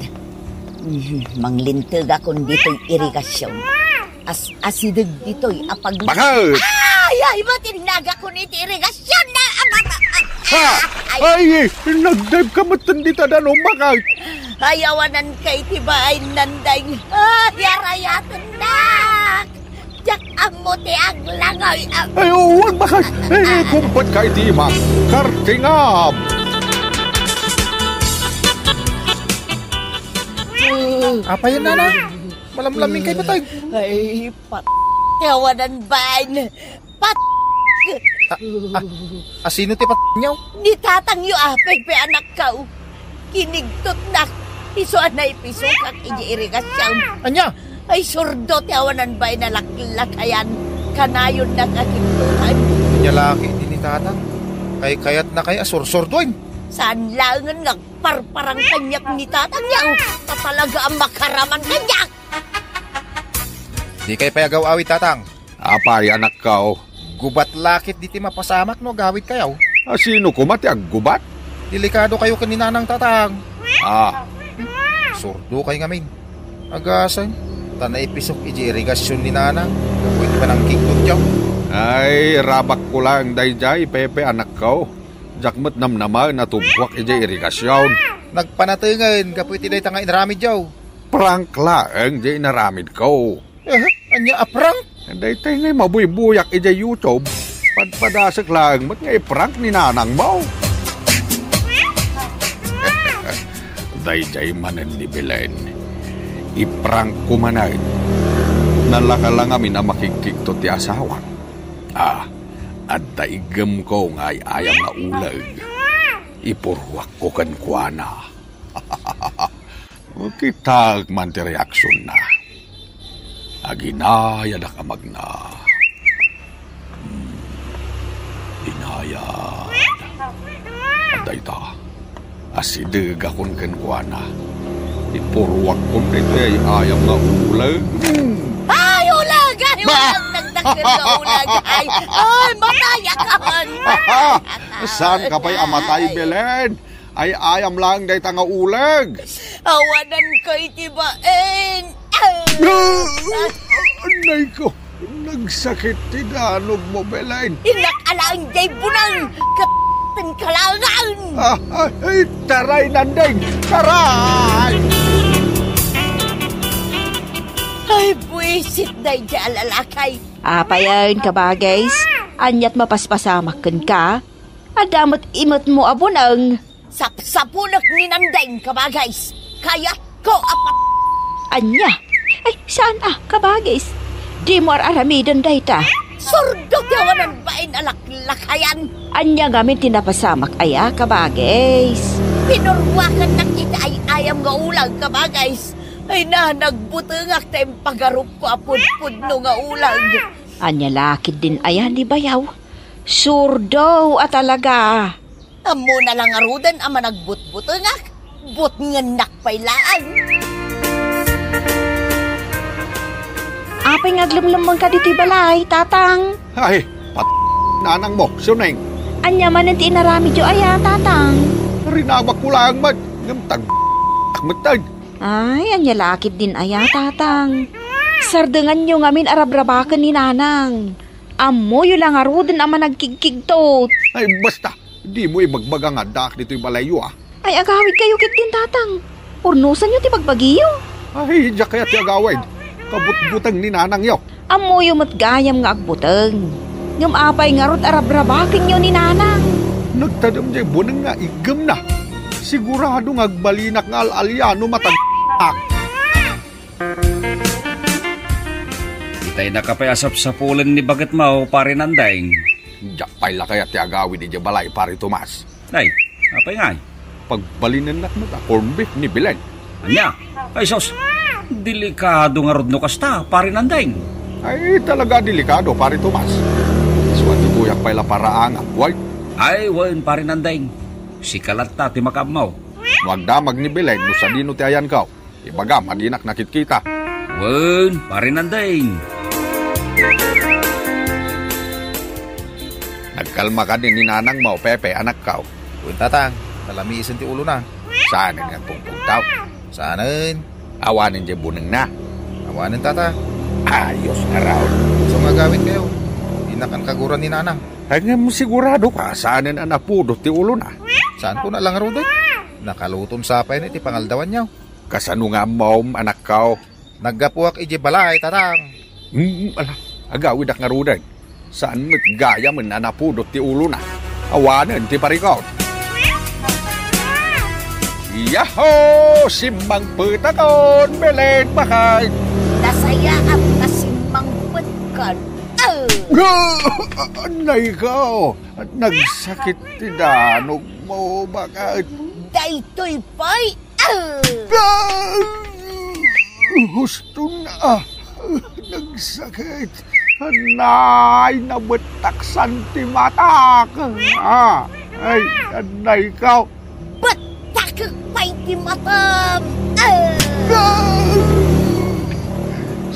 Manglintag akong dito'y irigasyon. Asidag dito'y apag... Bakit? Ay, matinaga ko nito irigasyon na... Ha! Ay, nagdive ka matandita na no, bakit? Ayawanan kay tibaay nanday. Yarayatan na! Diyak ang muti ang langoy. Ay, huwag bakit? Kumpat ka iti ma. Kartingam! Apa yan, nana? Malamlaming kay patay. Ay, yawanan ba? Asino ti nyaw? Ni tatang yu apay pe anak kau. Kinigtot na. Iso anay piso kang irigasyon. Anya? Ay surdo tiawanan ba na laklakayan. Kanayon na kakigtutan. Anya laki din ni tatang. Kay kayat na kay asur-surdoin. Saan langan nagparparang kanyak ni tatang yaw. Tatalaga ang makaraman kanyak. Di kay payagaw awit tatang. Apay, anak ka, oh. Gubat lakit di ti mapasamak no gawit kayaw. Sino kumati ang gubat? Delikado kayo kanina ng tatang. Ah, Surdo kay ngamin. Agasan. Tanay pisok iji irigasyon ni nanang. Pwede ba nang kikot yaw? ay, rabak ko lang, dayjay, Pepe, anak ko. Jakmat namnama na tubwak iji irigasyon. Nagpanatingan, kapoy tinay tanga inaramid yaw. Prank lang, di naramid ko. Anya aprang? Day tayo ngay mabuy-buyak iji YouTube. Padpadasak lang, mat ngay prank ni nanang mo. Dayjay manan ni Belen. Iprank ko manay. Nalaka lang kami na makikikto ti asawa. At daigam ko nga'y ayam nga ulag. Ipurwak ko kan kuana. Kitag man ti reaksyon na. Aginaya na kamag na. Inayad. Aday ta. Asidig akon kan kuana. Ipurwak ko nito ay ayam nga ulag. Ay, ulag! Ay, ulag! Nagdagdag na ulag! Ay, mataya ka man! Saan ka pa'y amatay, Belen? Ay ayam lang day nga ulag. Awanan ko itibain! Anay ko, nagsakit tinanog mo, Belen. Inakalaan jay bunang! Kapten kalangan! Ay, taray nandeng! Taray! Ay, buwisit day dyan lalakay! Apayan ka ba, guys? Anyat mapaspasamakan ka? Adamot imot mo abunang. Sapsapunak ni Nandeng ka ba, guys? Kayat ko apat! Anya? Ay, saan ka ba, guys? Di mo aramidan dayta. Surdo kawanan bain alaklakayan! Anya gamin tinapasamak aya ka ba, guys? Pinurwakan na kita ay ayam nga ulag ka ba, guys? Ay na, nagbutungak tayong pagarup ko apod-pod no nga ulag. Anya lakid din aya ni bayaw. Surdo at talaga. Amo na lang arudan ama nagbut-butungak. But nganak pailaan. Apay ngaglamlamang ka dito balay, tatang. Ay, nanang mo, suneng. Anya man ang tinarami jo aya, tatang. Rinawak ko lang man. Ngamtag matag. Ay, anya lakid din aya, tatang. Sardengan nyo ngamin arabrabakan ni nanang. Amo yun lang arudan ama nagkigkigtot. Ay, basta. Di mo ibagbaga nga dak dito'y balayo Ay, agawid kayo kit din, tatang. Urnusan nyo ti pagbagiyo. Ay, diya kaya ti agawid. Kabut-butang ni nanang yaw. Amo yung matgayam nga agbuteng. Ngam apay nga rod arabrabakan nyo ni nanang. Nagtadam diya bunang nga igam na. Sigurado nga agbalinak nga al-alyano matag-ak. Itay nakapayasap sa pulan ni Bagat Mau, pare Nandeng. Diya pala kaya ti agawid di balay, pare Tomas. Ay, apay nga. Pagbalinan na corn beef ni Belen. Anya? Ay, sos. Delikado nga rod no kasta, pare Nandeng. Ay, talaga delikado, pare Tomas. Swati kuyak pala paraang white. Ay, wan, pare Nandeng. Si kalat ta, ti makamaw. Wag damag ni Belen, no sa dino ti ayan kao. Ibaga, madinak nakit kita. Wan, pare Nandeng. Nagkalma ka din ni nanang mo, Pepe, anak kao. Uy, tatang, talamisin ti ulo na. Saan nga pungpung tao? Saanin? Awanin diya bunang na. Awanin, tatang. Ayos na raw. So nga gawin kayo. Inakan kaguran ni nanang. Ay nga mo sigurado ka, saanin ang napudot ti ulo na. Saan ko na lang arudan? Nakalutom sapay na iti pangaldawan niyaw. Kasano nga mom, anak kao. Naggapuak iji balay, tatang. Ala, agawid ak nga rudan. Saan mo't gaya man na napudot ti ulo na. Awanan ti parikaw. Yahoo! Simbang putakon, Belen bakay. Nasaya at nasimang pagkan. Anay ka, at nagsakit ti danog mo bakit. Daytoy pa'y. Gusto na. Nagsakit. Anay, nabataksan ti matak. Ay, anay ka. Batak pa'y ti matam.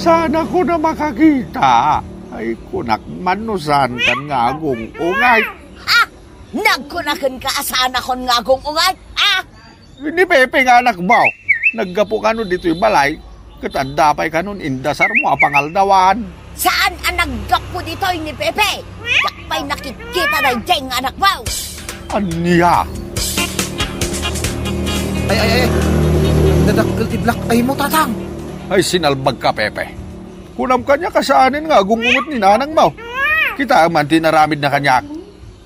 Sana ko na makakita. Ay, kunak manusan kan ngagong ungay. Nagkunakan ka asana kon ngagong ungay. Ni Pepe nga anak mo. Naggapo ka nun dito'y balay. Katanda pa'y ka nun indasar mo pangaldawan. Saan ang naggapo dito ni Pepe? Yakpay nakikita na dyan nga anak mo. Anya? Ay. Dadakkel ti black ay mo, tatang. Ay, sinalbag ka, Pepe. Kunam kanya kasaanin nga, gungungot ni nanang mo. Kita man tinaramid na kanya.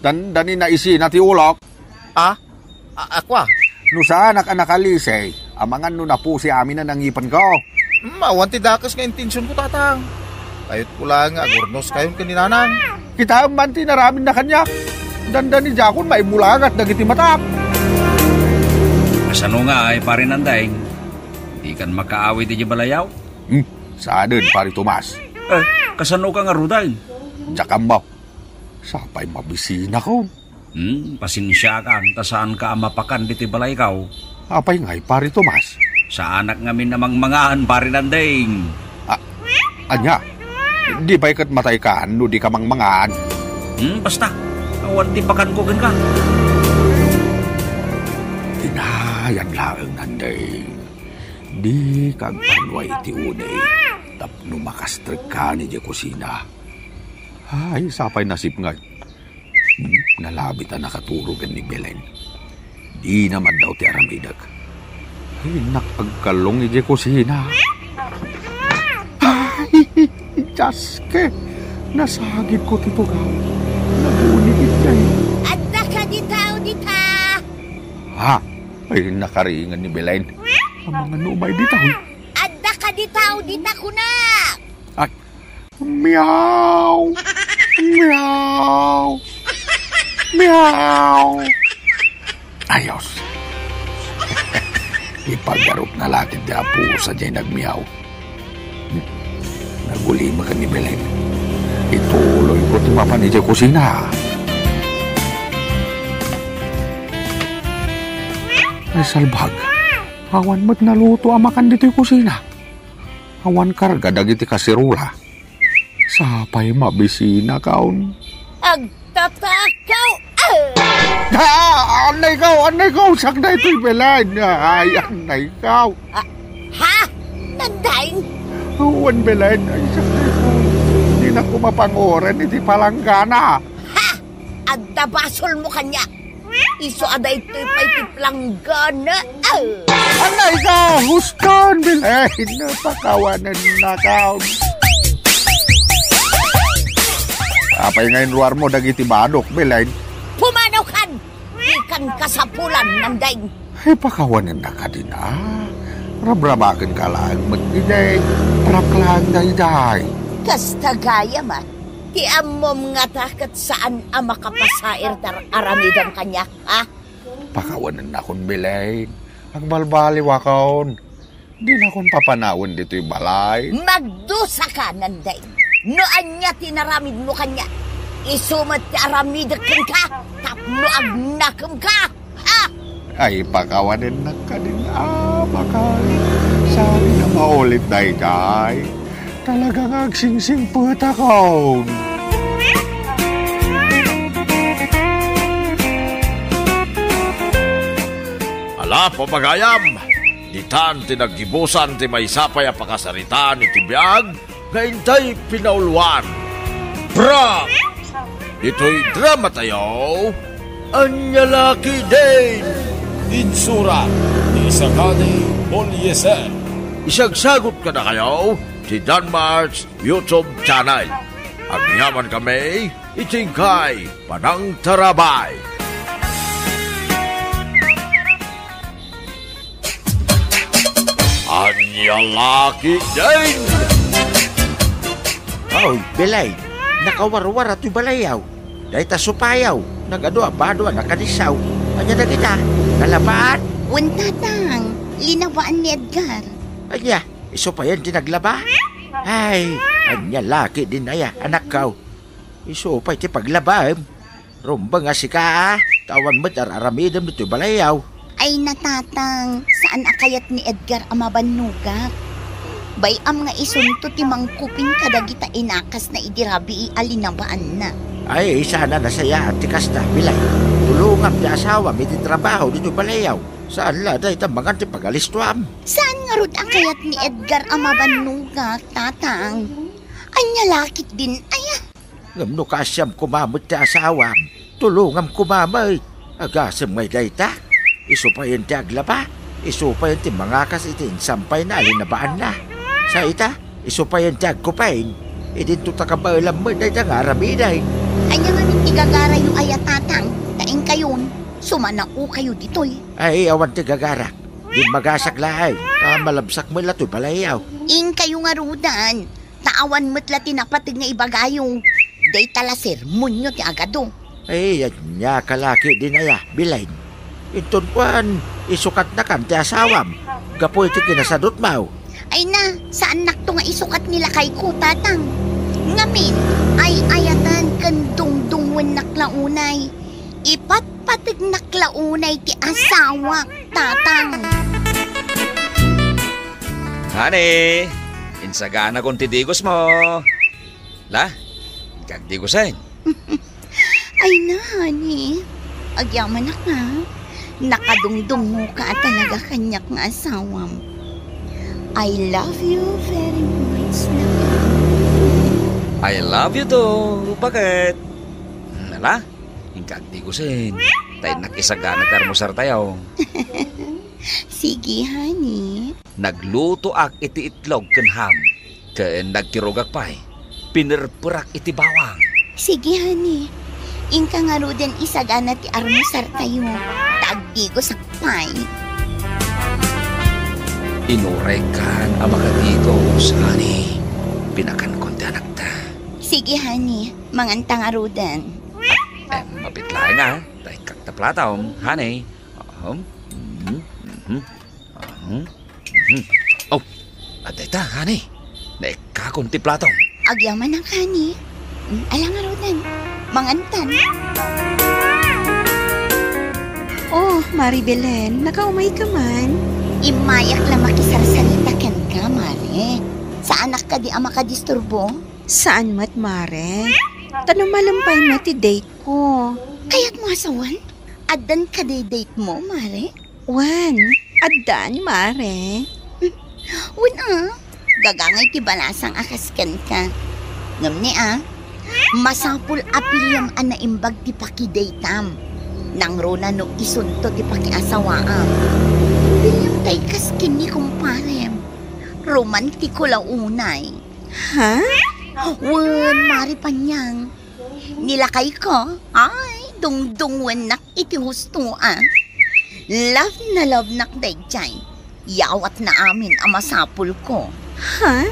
Dani na isi na ti ulok. Akwa? No sa anak-anak alisay, amangan no na po si amin na nangipan ko. Mawan ti dakas nga intensyon ko, tatang. Kayot ko lang nga, gurnos kayon ka ni nanang. Kita man tinaramin na kanya. Dandan ni Jakon may mulagat dagiti matak. Kasano nga ay pare nanday, di kan makaawit di balayaw? Saan pari Tomas? Kasano ka nga ruday? Jakambaw. Sapay mabisina ko. Pasinsya ka, tasaan ka mapakan di balay kaw. Apay ngay pari Tomas? Sa anak ngamin namang mangahan pare nanday. Anya, di ba ikat matay ka, no di ka mangmangaan? Basta, awan di pakan ko ka. Tinayan lang nanday. Di kag panway ti unay. Tapno makastreg ka ni di kusina. Ay, sapay nasip nga. Nalabit na nakaturugan ni Belen. Di naman daw ti aramidag. Ay, nakagkalong ni di kusina. Ay, Jaske, nasagip ko tito ka. Nabunikit ka eh. Adda ka ditaw dita! Ha? Ay, nakaringan ni Belen. Ang mga numay ditaw eh. Adda ka ditaw dita ko na! Ay, meow! Meow! Meow! Ayos. Ipagarot na lakit di apo sa dyan nagmeow. Nagulima ka ni Belen. Ituloy ko timapan ni dyan kusina. Ay salbag. Awan mo't naluto amakan dito'y kusina. Awan karga dagiti kasirula. Sapay mabisina kaon. Agtatakaw! Anay kaw, sakna ito'y Belen. Ay, anay kaw. Ha? Nanday? Awan Belen, ay sakna ito. Hindi na ko mapangoran, iti palanggana. Ha? Adda basol mo kanya. Iso ada ito'y paitiplanggana. Anay kaw, huston Belen. Napakawanan na kaw. Apay ngayon luar mo dagiti badok, Belen. Pumanaw kan! Ikan kasapulan, nanday. Ay, pakawanan na ka din, Rabrabakan ka lang, mag-iday. Praklang day-day. Kasta gaya ma. Ti amom nga takat saan ang makapasair tar aramidang kanya, ha? Pakawanan na kon, Belen. Ang balbaliwa kaon. Di na kon papanawon dito'y balay. Magdusa ka, nanday. Noan niya tinaramid mo kanya. Isumat ti aramidag ka, tapno agnakam ka, ha? Ay, pakawanan na ka din, bakal. Sabi na maulit, day-day. Talagang agsingsing puta kaon. Ala, pamagayam! Ditan tinaggibusan ti may sapay a pakasaritaan iti biyag, ngayon pinauluan. Bra! Ito'y drama tayo. Anyalaki din! Insura ni Sakani Polyeser. Isagsagot ka na kayo si Danmar's YouTube channel. Agyaman kami, itingkay Panang Tarabay. Anyalaki din! Oh, Belay, nakawarwar at yung balayaw. Dahil ta supayaw, nag-adwa-badwa, nakadisaw. Anya na kita, nalabaan. Untatang, linawaan ni Edgar. Anya, iso pa yan tinaglaba? Ay, anya laki din aya, anak kaw. Iso pa iti paglaba. Rumba nga si ka, tawan mo tararamidam dito balayaw. Ay natatang, saan akayat ni Edgar amabanugak? Bayam nga isunto ti mangkupin kadagita inakas na idirabi alinabaan na. Ay, sana nasaya at tikas na, Bilay. Tulungam ti asawa, may trabaho dito balayaw. Saan la, dahi tambangan ti pagalistuam. Saan nga rod akayat ni Edgar amabanugak, tatang? Anya lakit din, aya. Ngam no kasyam kumamot ti asawa. Tulungam kumamay. Agasam ngay dayta. Iso pa yun ti aglaba. Iso pa yun ti mangakas itin sampay na alinabaan na. Sa ita, iso pa yun ti agkupain. Idin tutakabalam mo dayta nga ramiday. Anya nga min igagara yung aya, tatang. Taing kayon, sumanao kayo ditoy. Ay, awan ti gagara. Di magasak lahay. Malabsak mo lato'y palayaw. Ing kayo nga rudan. Taawan mo't la tinapatig nga ibagayong. Day tala sermon nyo ti agado. Ay, yan niya kalaki din aya, bilain. Itun kuan, isukat na kan ti asawam. Gapoy ti kinasadot mau. Ay na, saan nakto nga isukat nila kay ko, tatang? Ngamin, ay ayatan kan dungdungwen naklaunay. Ipatpatig naklaunay ti asawa, tatang. Honey, insagana kong tidigos mo. La, kagdigosin. Ay na, honey. Agyaman na ka. Nakadungdung mo ka talaga kanyak nga asawam. I love you very much na. I love you too. Bakit? Nala, kagdigosin. Tayo nakisagana karmusar tayo. Sige, honey. Nagluto ak iti itlog ken ham. Ken nagtirogak pay. Pinirpurak iti bawang. Sige, honey. Ingka nga ro din isagana ti armusar tayo. Tagdigo sa pay. Inurekan ang makatigos, honey. Pinakan konti anak ta. Sige, honey. Manganta nga ro din. Mapitlaay nga. Dahil kaktaplataw, honey. Oh, at ita, honey. Naikakunti platong. Agyaman ang honey. Alang nga ro din. Mangantan. Oh, Maribelen, nakaumay ka man. Imayak lang makisarsalita ken ka, Mare. Sa anak ka di ama ka disturbo? Saan mat, Mare? Tanong malampay mo ti date ko. Kaya't mo asawan? Addan ka di date mo, Mare? Wan, addan, Mare. Wala. Gagangay ti balasang akaskan ka. Ngamni masapul apiliyam ana imbag ti pakidaytam. Nang rona no isunto ti pakiasawaam. Piliyam tay kaskin ni kumparem. Romantiko la unay. Ha? Wen, Mari Panyang. Nilakay ko, ay, dungdungwen nak iti husto Love na love nak dayjay. Yawat na amin ang masapul ko. Ha?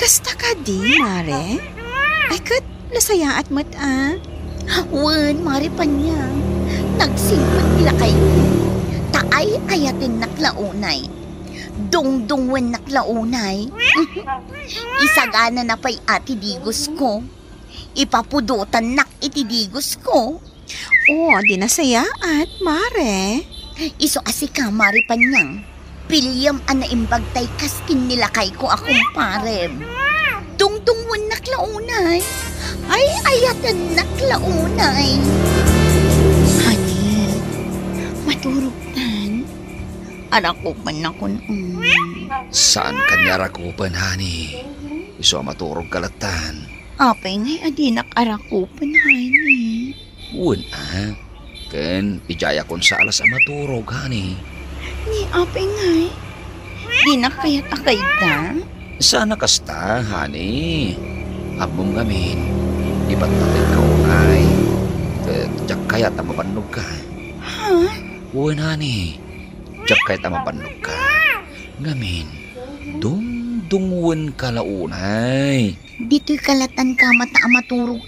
Kasta ka di, Mare? Ay kat, nasayaat mat Wen, Mari Panyang. Nagsimpat nilakay ko. Taay ayatin naklaunay. Dungdungwen naklaunay. Isagana na pa'y ati digos ko. Ipapudutan nak iti digos ko. Oh, di nasayaat, Mare. Iso asika, Mari Panyang. Pilyam ana imbagtay kaskin nilakay ko akong parem. Dungdungwen naklaunay. Ay ayatan naklaunay. Honey, maturugtan. Anak ko man ako Saan kanya rakupan, honey? Iso maturog kalatan. Apay ngay adinak arakupan, honey. Uwan Ken, ijaya kon sa alas maturog, honey. Ni apay ngay. Di na kaya't akay da? Sana kasta, honey. Abong gamin. Iba't natin ka unay. Tiyak kaya't mapanog ka. Ha? Uwan, honey. Tiyak kaya't mapanog ka. Gamin. Dungdungwan ka launay. Dito'y kalatan ka mata maturog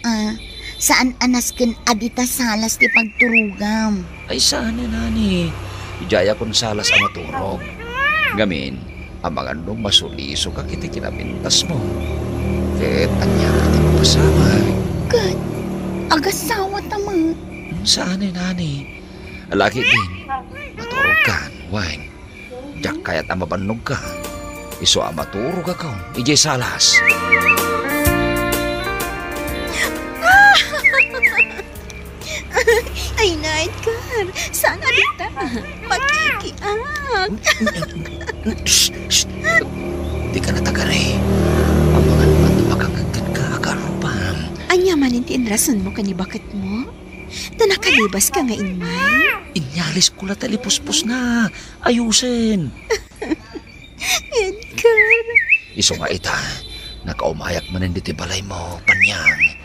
Saan anasken adita salas ti pagturugam. Ay sana, honey. Ijaya kon salas maturog. Gamin. Ang mga nung masuliso ka kiti kinapintas mo. Ket anya ka ti mapasama. God, agasawa tamat. Saan nani? Lagi din. Maturog ka, wine. Diyak kaya't mabanog ka. Iso maturog ka kong ijay salas. Ay, Nightcar, saan adita? Makikiak. Shh. Di ka natagari. Ang mga naman na makagagad ka akarupam. Anya manintiin rason mo kanibakit mo? Na nakalibas ka nga inmay? Inyalis ko na talipuspos na. Ayusin. Edgar. Iso nga ita, nakaumayak maninditi balay mo, Panyang.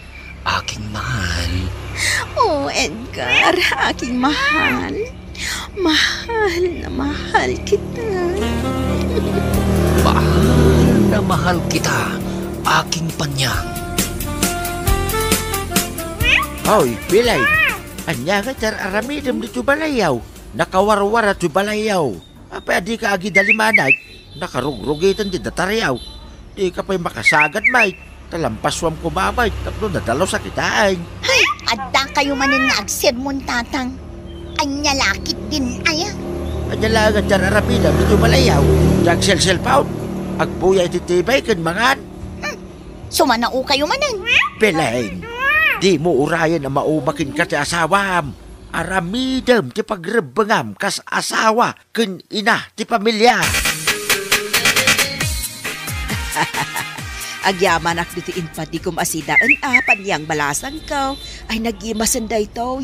Aking mahal. Oh, Edgar, aking mahal. Mahal na mahal kita. Mahal na mahal kita, aking Panyang. Hoy, Bilay. Anya ka jar aramidem di balayaw. Nakawarwara ti balayaw. Apa di ka agi dalimanay. Nakarugrugitan di dataryaw. Di ka pa'y makasagat, mate. Talampaswam kumamay. Tapno nadalo sa kitaan. Ay, adda kayo manin nga agsermon tatang. Anya lakit din aya. Anya lang ang jar aramidem di balayaw. Jag sel-sel pound. Agbuya ititibay kan mangan. Sumanao kayo manin. Bilay. Di mo urayan na maumakin ka ti asawam. Aramidem ti pagrebengam kas asawa ken ina ti pamilya. Agyaman ak ditiin pa di kumasidaan panyang balasan ko. Ay nagimasan da ito.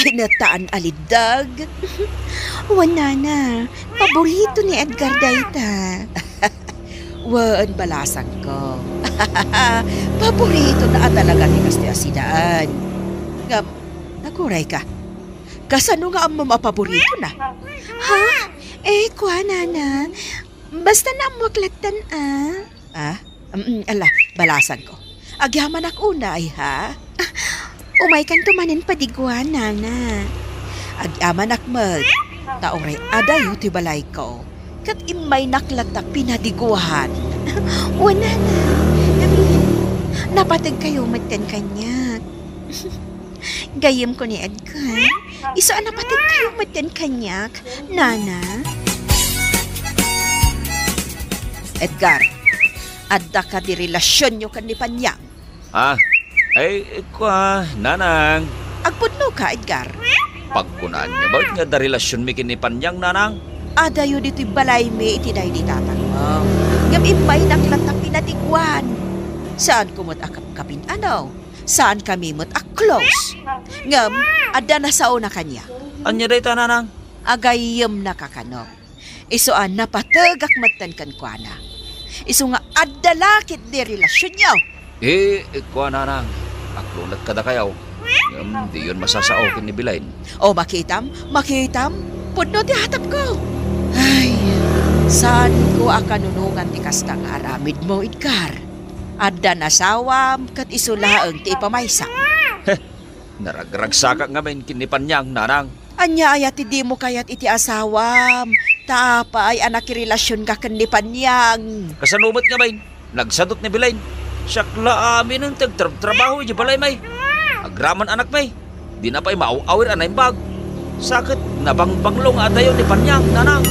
Ginataan alidag. Wana na, paborito ni Edgar dayta. Waan balasan ko. Paborito na talaga ni Kasti Asidaan. Ngam, nakuray ka. Kasano nga ang mamapaborito na? Ha? Kwa na. Basta na muklatan Ala, balasan ko. Agyaman ak una ay ha? Umay kan tumanin padigwan, nana. Agyaman ak mag. Taoray adayo ti balay ko. Kat imay naklatak pinadiguhan. Wana na. Napatag kayo matan kanya. Gayem ko ni Edgar. Isa napatag kayo matan kanya, nana. Edgar, adda ka di relasyon nyo kan ni Panyang. Nanang. Agpudno ka, Edgar. Pagkunaan niyo ba nga da relasyon mi kini Panyang, nanang? Adayo dito'y balay mi itiday di tatang mo. Ngam imay naklatang pinatigwan. Saan kumot akap-kapin ano? Saan kami mo't close? Ngam, ada na sao na kanya. Anya day ta, nanang? Agayem na kakano. Isuan napatagak matan kan kwa na. Isu nga adalakit di relasyon niyo. Kuha, nanang. Aklunat kada kayaw. Di yun masasao kin ni Bilain. O makitam? Pudno ti hatap ko. Ay, saan ko akanunungan ti kastang aramid mo, Edgar? Adda nasawam kat isulaang ti ipamaysa. Naragragsaka nga men kin ni Panyang, nanang. Anya ayat ti di mo kayat iti asawam. Tapa ay anak relasyon ka ken ni Panyang. Kasanumot nga bain, nagsadot ni Bilain. Sakla amin ang tagtrabaho di balay may. Agraman anak may. Di na pa'y maaw-awir anay bag. Sakit nabangbanglong adayo ni Panyang, nanang.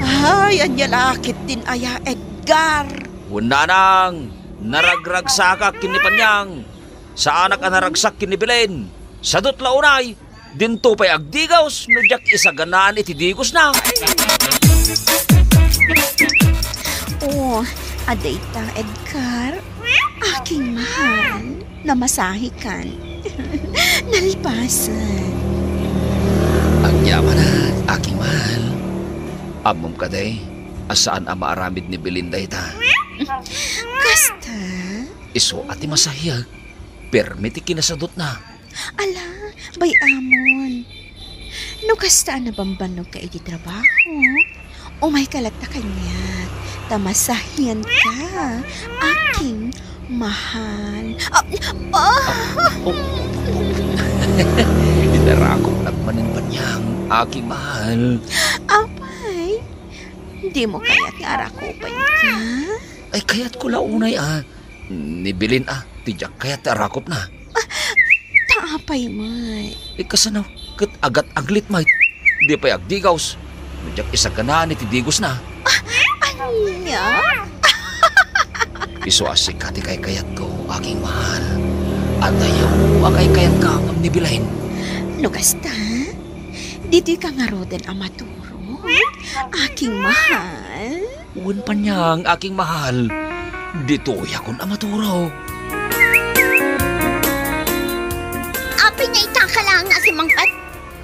Ay, anya lakit din aya, Edgar. Nanang, naragragsaka kin ni Panyang. Sa anak ang naragsak kin ni Bilain. Sadot launay, dinto pa'y agdigaws, no jak isaganaan iti digos na. Aday ta, Edgar. Aking mahal, namasahikan. Nalpasan. Ang yaman na, aking mahal. Amom ka day, asaan ang maaramid ni Belinda ita? Kasta? Iso ati masahiyag, permiti kinasadot na. Ala, bay amon. No kasta na bambanog ka iti trabaho? Umay kalat na kanya. Tamasahiyan ka, aking mahal. Inarakot nagmanin Panyang, aking mahal. Apay, hindi mo kaya't nga arakupan ka? Ay kaya't ko launay Nibilin tijak kaya't arakop na. Taapay may. Kasanaw, kat agat aglit may. Di pa'y agdigaws. Nujak isa ka na ni tidigos na. Anya? Iso asikati kay kayat ko, aking mahal. At ayaw akay kayat ka ang nibilahin. Lugasta, dito'y ka nga roden ang maturo. Aking mahal. Uwan pa niyang aking mahal. Dito yakon ang maturo. Api niya itakalang nga si Mangpat.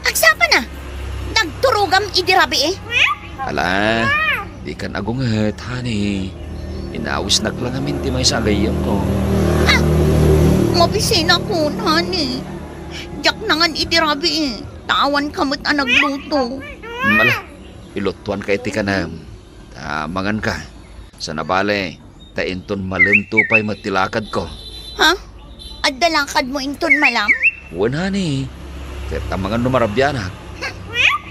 Agsapa na. Nagturugam idirabi Ala, di kan agunget, honey. Inawis naglangamin ti may sagayam ko. Mabisina ko, honey. Jak nangan idirabi Tawan kamot ang nagluto. Mala, ilutuan ka iti ka na. Tamangan ka. Sa nabale, tainton malunto pa'y matilakad ko. Ha? At dalakad mo inton malam? Wan hani. Kita mga numarabyanak.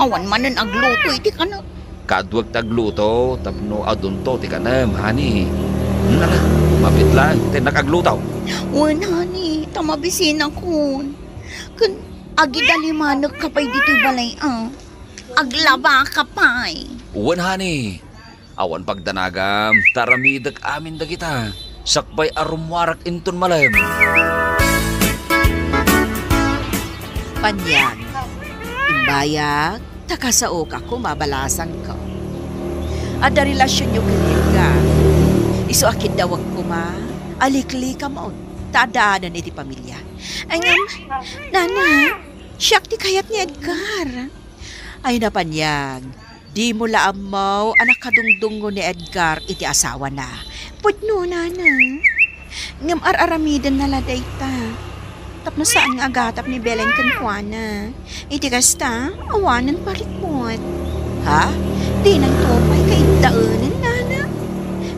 Awan manan agluto iti ka na. Kadwag tagluto, tapno adunto ti kanam, hani. Nara, mapit lang, nakaglutaw. Wan hani, tamabisin ako. Kun agidalimanag ka pa'y dito balay aglaba ka pa'y. Wan hani. Awan pagdanagam, taramidag amin dagita. Sakbay arumwarak inton malam. Panyag, imbayag, takasao ka ko, mabalasan ko. Ada relasyon nyo kanilga. Iso akid dawag ko alikli ka mo, tadaanan iti pamilya. Ayun, nana, siyak ti kayat ni Edgar. Ay na Panyag, di mo laamaw anak kadungdungo ni Edgar iti asawa na. Pudno, nana. Ngam aramidan na laday ta. Tapno saan nga agatap ni Belen kankwana. Iti kasta, awanan palikmot. Ha? Di nang tupay kay daanan, nana.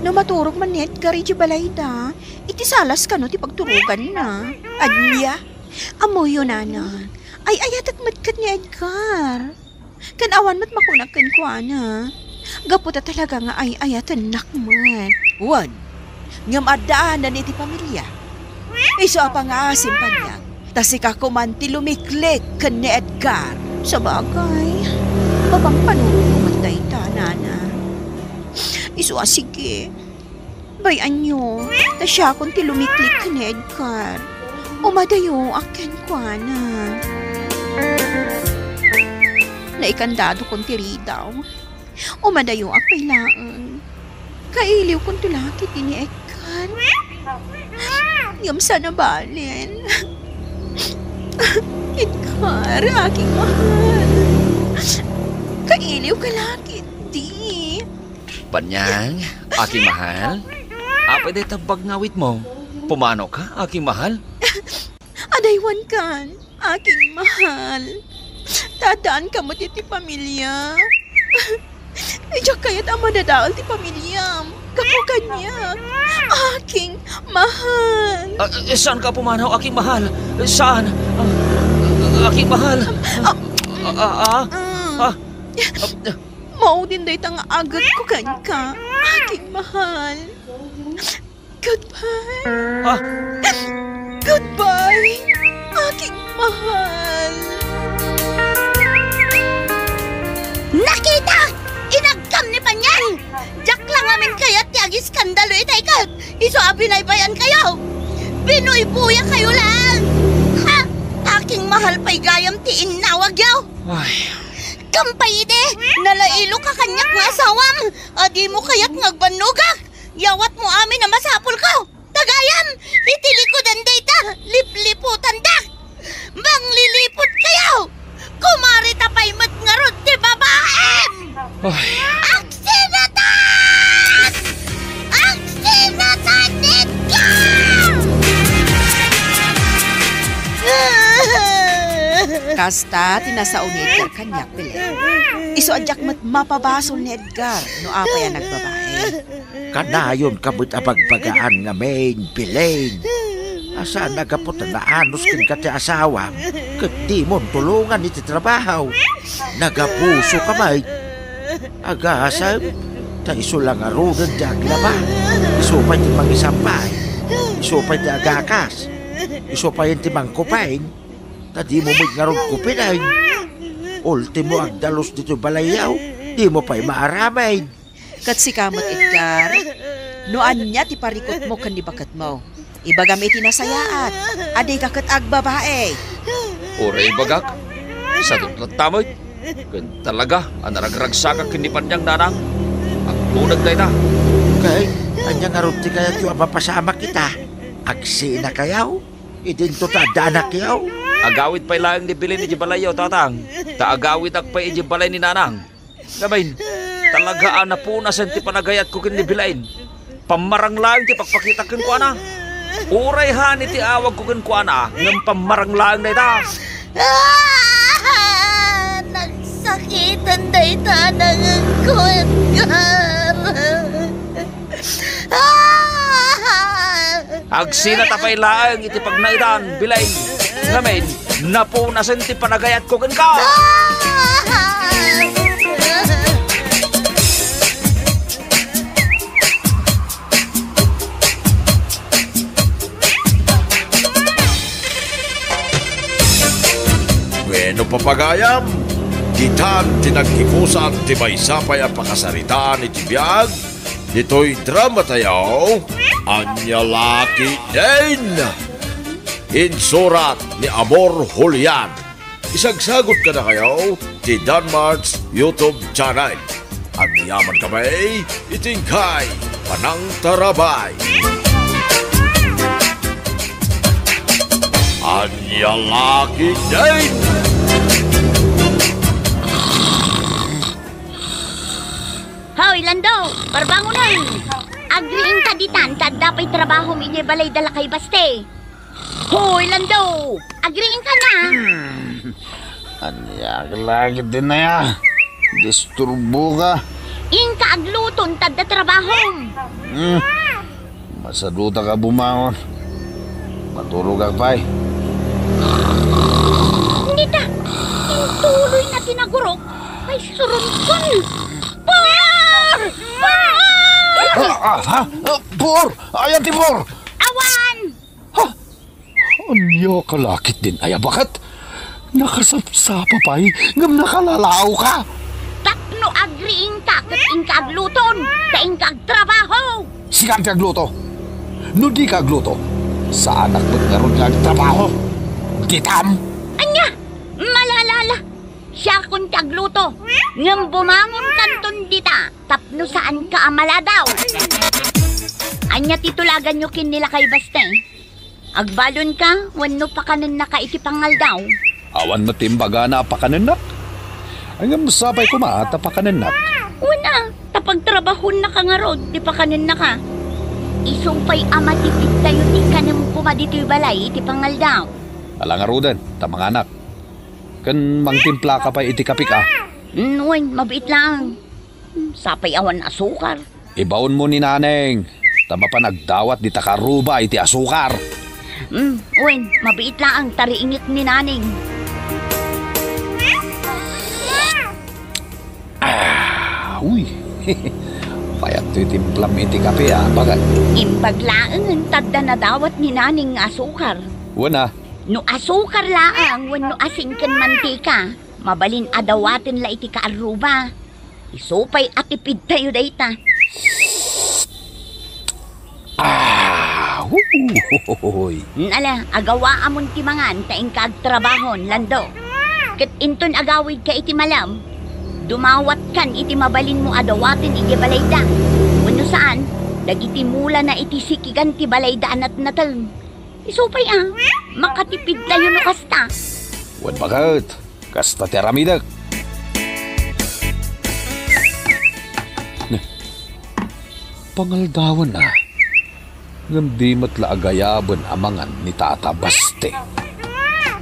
No maturog man ni Edgar iti balayda, iti salas ka no ti pagturugan na. Adya, amoyo, nana. Ay ayatak matkat ni Edgar. Kanawan mo't makunak kankwana. Gaputa talaga nga ay ayatan nakmat. Wan, ngam adaanan iti pamilya. Iso pa nga simpan niya. Tasika ko man ti lumiklik kan ni Edgar. Sa bagay, babang panulong matay ta, nana. Iso sige. Bayan nyo, ta siya kung ti lumiklik kan ni Edgar. Umadayo akin kwa na. Naikandado kong tiridaw. Umadayo akay laan. Kailiw kong tulakit ni Edgar. Ngam sana balin. Edgar, aking mahal. Kailiw ka lakit, di. Panyang, aking mahal. Apa day tabag ngawit mo? Pumano ka, aking mahal? Adaywan kan, aking mahal. Tadaan ka mo ti pamilya. Diyak kaya't ang madadaal ti pamilyam. Kapo kanya. Aking mahal. Saan ka pumanaw, aking mahal? Saan? Aking mahal? Mao din day tang agat ko ka. Aking mahal. Goodbye. Goodbye. Aking mahal. Nakita! Inagkam ni Panyang! Diyak lang amin kaya't ti skandalo itay ka! Iso abinaybayan kayo! Binuy-buya kayo lang! Ha? Aking mahal pa'y gayam ti inawag yaw! Ay. Kampay ide! Nalailo ka kanyak nga asawam! Adi mo kaya't ngagbanugak! Yawat mo amin na masapul ko! Tagayam! Itilikodan data! Lipliputan da! Manglilipot kayo! Kumari tapay mat nga ron ti babaem! Aksinatan! Aksinatan nito! Kasta tinasaon ni Edgar kanyak pili. Iso adyak mat mapabasol ni Edgar no apay ang nagbabae. Kanayon kabut apagpagaan nga main pilain. Asa nagapot na anos kin ka ti asawa. Kat di mo tulungan iti trabaho. Nagapuso ka may. Agasam. Ta iso lang arunan di aglaba. Iso pa ti mangisampay. Iso pa ti agakas. Iso pa ti mangkupain. Ta di mo nga ron kupinain. Ultimo agdalos dito balayaw. Di mo pa'y maaramay. Kat si kamot Edgar. Noan niya ti parikot mo kan di bakat mo. Ibagam iti nasayaat. Aday kakat agbabae. Oray bagak. Sa dutlat tamoy. Kan talaga, anaragragsaka kini Panyang nanang. Ang tunag na ita. Okay, anyang arot ti kaya tiyo mapasama kita. Agsi na kayaw. Idinto ta danak yaw. Agawit pa'y lang ni bilin ni Jibalayaw, tatang. Ta agawit agpa'y Jibalay ni nanang. Gabain, talaga na po nasan ti panagayat ko kin ni bilain. Pamarang lang ti pagpakita kin ko na. Uray han iti awag ko kin ko na. Ng pamarang lang na ita. Nagsakitan na itanang ko, Edgar. Agsina tapay lang iti pagnaitan, bilain. Ngamin, Napunasan ti panagayat ko kan ka. Bueno papagayam, kitan tinagkikusan ti may sapay ang pakasaritaan iti biyag, dito'y drama tayo, Anyalaki din! Insurat ni Amor Julian. Isagsagot ka na kayo ti Danmar's YouTube channel. At yaman kami, itingkay Panang Tarabay. Anyalaki din! Hoy, Lando! Barbangon ay! Agriing ka ditan, tad dapay trabaho mi balay dala kay baste. Hoy, Lando! Agriing ka na! Anya, lagi din na ya. Disturbo ka. Ing ka agluton, tad da trabaho. Masaduta ka bumangon. Matulog ka pa eh. Hindi ta! Tuloy na tinagurok. Ay, surunkon! Por! Por! Por! Ayan ti Por! Awan! Anya, kalakit din. Aya, bakit? Nakasapsapa pa eh. Ngam nakalalaw ka. Tapno agriing ka kat ing ka agluton. Taing ka agtrabaho. Sikan ti agluto. No di ka agluto. Sa anak mo't nga ron nga agtrabaho. Ditam! Anya! Malalala! Siya kun ti agluto. Ngam bumangon kanton dita. Tapno saan ka amala daw. Anya titulagan nyo kin nila kay baste. Agbalon ka, wano pa kanan na ka iti pangal daw. Awan matimbaga na apakanenak. Ang masapay ko maata pakanenak. Una, tapagtrabahon na ka nga rod, di pa kanan na ka. Isumpay ama tipid tayo di ka nang pumadito'y balay, iti pangal daw. Alang nga rodan, tamang anak. Kan mangtimpla ka pa iti kapik ah. Nuwan, mabait lang. Sapay awan asukar. Ibaon mo ni naneng. Tama pa nagdawat di takaruba iti asukar. Uwen, mabait lang ang tariingit ni naning. Uy, payat to itimplam iti kape ah, bagat. Imbaglaang ang tadda na dawat ni naning asukar. Wana. No asukar laang, wano asing kan mantika. Mabalin adawatin la iti kaaruba. Isupay at ipid tayo dayta. Nala, agawa amon ti mangan taing kaagtrabahon, Lando. Kat inton agawid ka iti malam, dumawat kan iti mabalin mo adawatin iti balayda. Wano saan, dagiti mula na iti sikigan ti balaydaan at natal. Isupay makatipid tayo no kasta. Wan bagat, kasta ti aramidak. Pangaldawan na. Ngam di matla agayaban amangan ni Tata Baste.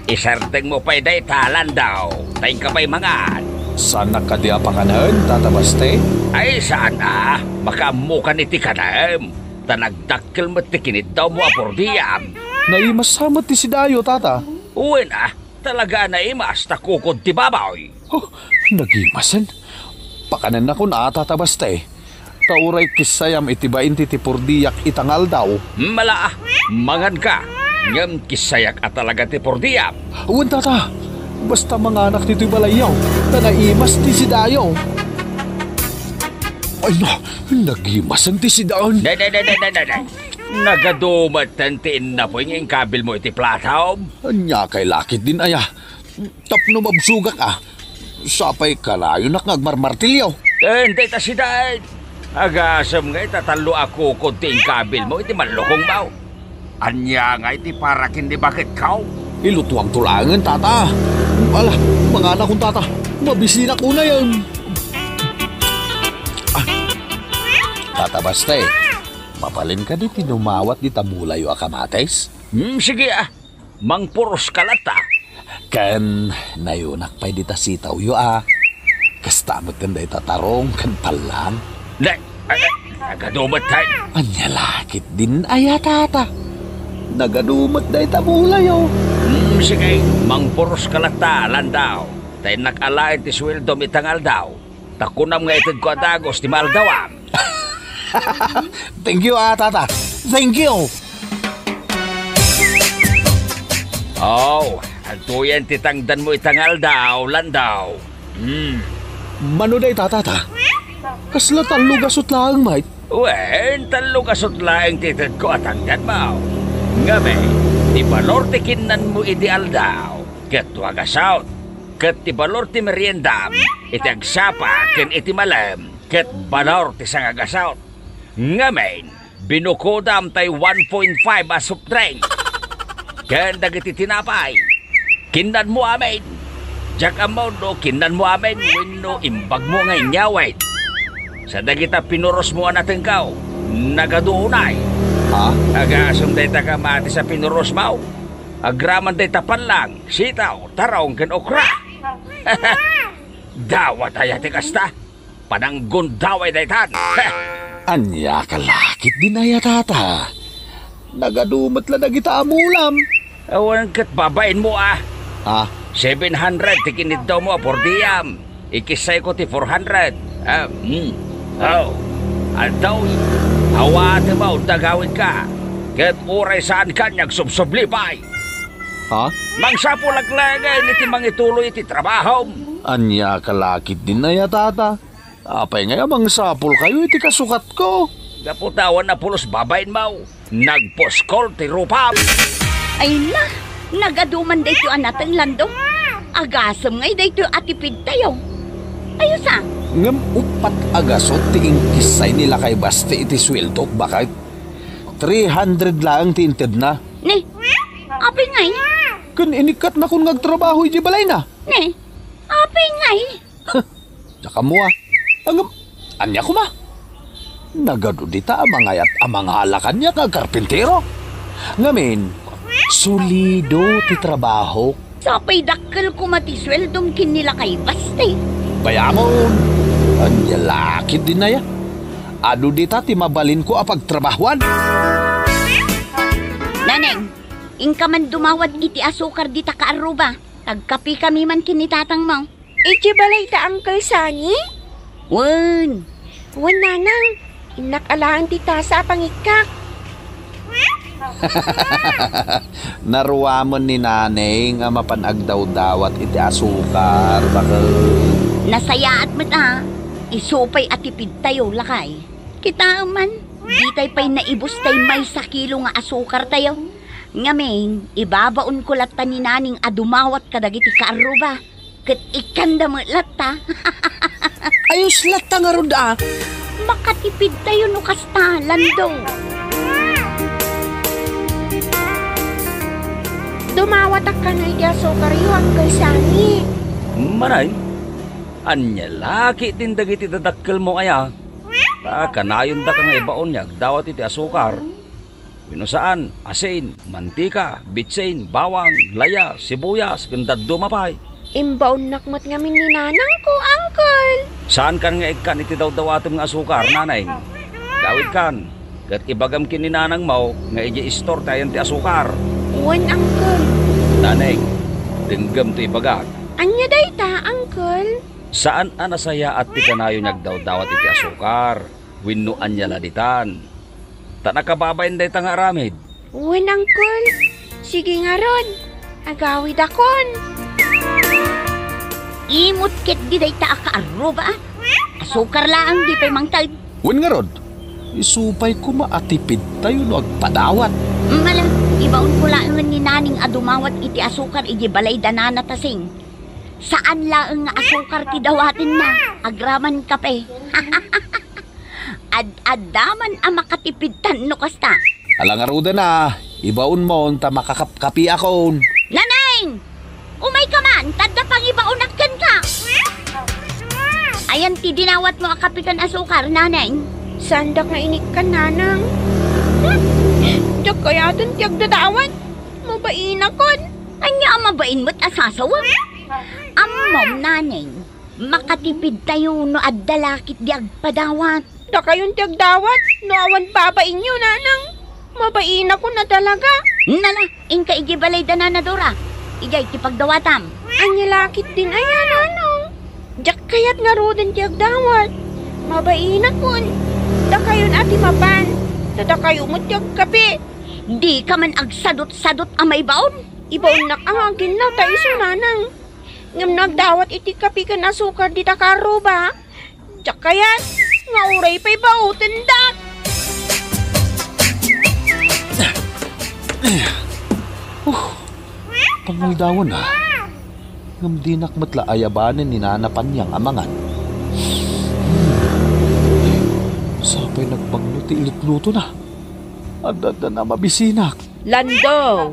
Isardeng mo pa'y daytalan daw. Tayo ka pa'y mangan. Sana ka di apakanan, Tata Baste? Ay sana, makamukan iti kanam. Tanagdakkel mo tikinit daw mo apordiyam. Naimasamat ti si Dayo, Tata. Uwi na, talaga naimas na kukod ti babaw. Oh, nagimasan? Pakanan na kun Tata Baste. Tauray kisayam itibain ti tipurdiyak itangal daw. Mala, mangan ka. Ngam kisayak at talaga tipurdiyam. Uwan, Tata. Basta mga anak nito'y balayaw na naimas ti si Dayo. Ay na, nagimasan ti si Daon. Day. Nagadumat tantiin na po yung kabil mo iti plataw. Anya kay lakit din aya. Tapno mabsugak Sapay kalayo na ngagmarmartilyo. Hindi ta si Day. Agasam nga itatalo ako kunti yung kabil mo iti malukong baw. Anya nga iti parakin di bakit kaw? Ilutuang tulangan, Tata. Ala, mga anak kong Tata. Mabisina ko na yan. Tata Baste, mapalin ka di tinumawat di tamulayo akamates? Sige mangpuros kalata. Kan, nayunak pa'y di tasitaw yo Kastamot kan day tatarong kan palang. Nagadumat tayo. Anya lakit din aya, Tata. Nagadumat day tamulayo. Sige, mangpuros ka lang ta, landaw. Tay nakalain ti sweldo mitangal daw. Takunam nga itid ko adagos ti maldawan. Thank you, tata. Thank you. Oh, antuyan ti tangdan mo itangal daw, landaw. Manuday, tata. Kasla talo gasot lang, mate. Wen, talo kasot laing titid ko at hanggan mo. Ngabe, ti balor ti kinan mo ideal daw. Ket wagasaut. Ket ti balor ti meriendam. Iti agsapa ken iti malam. Ket balor ti sangagasaut. Ngamen, binukodam tay 1.5 as of drink. Ken dagiti tinapay. Kinan mo amin. Jak amodo kinan mo amin wenno imbag mo nga inyawit. Sa dagita pinuros mo natin kao, nagaduunay. Ha? Agasong day ta kamati sa pinuros mo. Agraman day tapan lang, sitaw, tarong, ken okra. Dawat ayati kasta. Pananggun daway day tan. Anya kalakit din na tata. Nagadumat lang na kita amulam. Awan kat babain mo Ha? 700 tikinid daw mo por diem. Ikisay ko ti 400. Oh, aldaw, awate mo, dagawin ka. Ket uray saan ka niyag subsublipay. Ha? Mangsapo laglagay niti mangituloy iti trabaho. Anya kalakit din na tata. Apay nga mang sapol kayo iti kasukat ko. Gaputawan na pulos babain mo. Nagposkol ti rupam. Ay na, nagaduman day to anatang lando. Agasam ngay day to atipid tayo. Ayos Ngam upat agasot tingin kisay nila kay Basti iti sweldo. Bakit? 300 lang tinted na. Ne, apay ngay. Kun inikat na kung nagtrabaho iti balay na. Ne, apay ngay. Tsaka mo Angam, anya ko ma. Nagado dita amangayat amangalakan niya kag karpintero. Ngamin, solido ti trabaho. Sapay dakkel ko matisweldom kin nila kay Basti. Bayamon, anya lakit din na ya. Ado dita ti mabalin ko apagtrabahuan. Naneng, ingka man dumawat iti asukar dita ka aruba. Tagkapi kami man kinitatang mo. Iti balay ta Uncle Sunny? Wen, Nanang, inakalaan ti tasa pangikak. Naruamon ni nanay nga mapanagdaw-dawat iti asukar. Bakal nasayaat mo isupay atipid tayo lakay. Kita man, di tayo pa'y naibos tayo may sa kilo nga asukar tayo. Ngamin, ibabaon ko latta ni naning adumawat kadagiti kaaruba. Kat ikanda mo latta. ayos latta nga ron Makatipid tayo no kasta, lando. Dumawat ka na iti asukar yu Uncle Sunny. Manay, anya laki din dagiti dadakkel mo kaya. Kanayon da ka nga ibaon niya, dawat iti asukar. Pinusaan, asin, mantika, bitsin, bawang, laya, sibuyas, ganda dumapay. Imbaon nakmat ngamin ni nanang ko, Uncle. Saan kan nga ikan iti daw-dawatom nga asukar, nanay? Dawit kan, kat ibagam kininanang mo, nga iji store tayo ti asukar. Wan, Uncle. Nanay, denggam ti ibagak. Anya day ta, Uncle? Saan anasaya at ti kanayo nagdaw-dawat iti asukar? Winno anya laditan. Ta nakababayin day ta nga aramid. Wan, Uncle. Sige nga ron. Agawid akon. Imot ket di day ta akaaruba. Asukar lang di pa'y mangtag. wen nga ron, isupay ko maatipid tayo no agpadawat. Mala, ibaon ko lang ni naning adumawat iti asukar iti balay danana tasing. Saan lang nga asukar ti dawatin na? Agraman kape. Ad-adaman ang makatipid tan no kasta. Alang aruda na, ibaon mo ta makakapkapi akon. Nanay! Umay ka man, tanda pang ibaunakan ka. Ayan ti dinawat mo akapikan asukar, nanay. Sandak nga inik ka, nanang. Diyak kaya dun tiyag dadawat. Mabain akon. Anya ang mabain mo't asasawa? Amom, nanay. Makatipid tayo no addalakit di agpadawat. Da kayon tiyag dawat. No awan babain nyo, nanang. Mabaina ko na talaga. Nala, inka igibalay da na Dora. Igay tipagdawatam. Anya lakit din ayan, anong. Jak kayat nga roden tiyag dawat. Mabaina kun. Da kayon ati mapan. Da kayo mo tiyag kape. Di ka man agsadot-sadot amay baon. Ibaon nak ang agin na tayo sunanang. Ngam nagdawat iti kape kan asukar di takaro ba? Jak kayat. Nga uray pa'y bautin dak. Pangaldawon na. Ngam di nakmatla ayabanin ni nanapan niyang amangan. Sapay nagbanglo ti ilutluto na. Adada na mabisinak. Lando,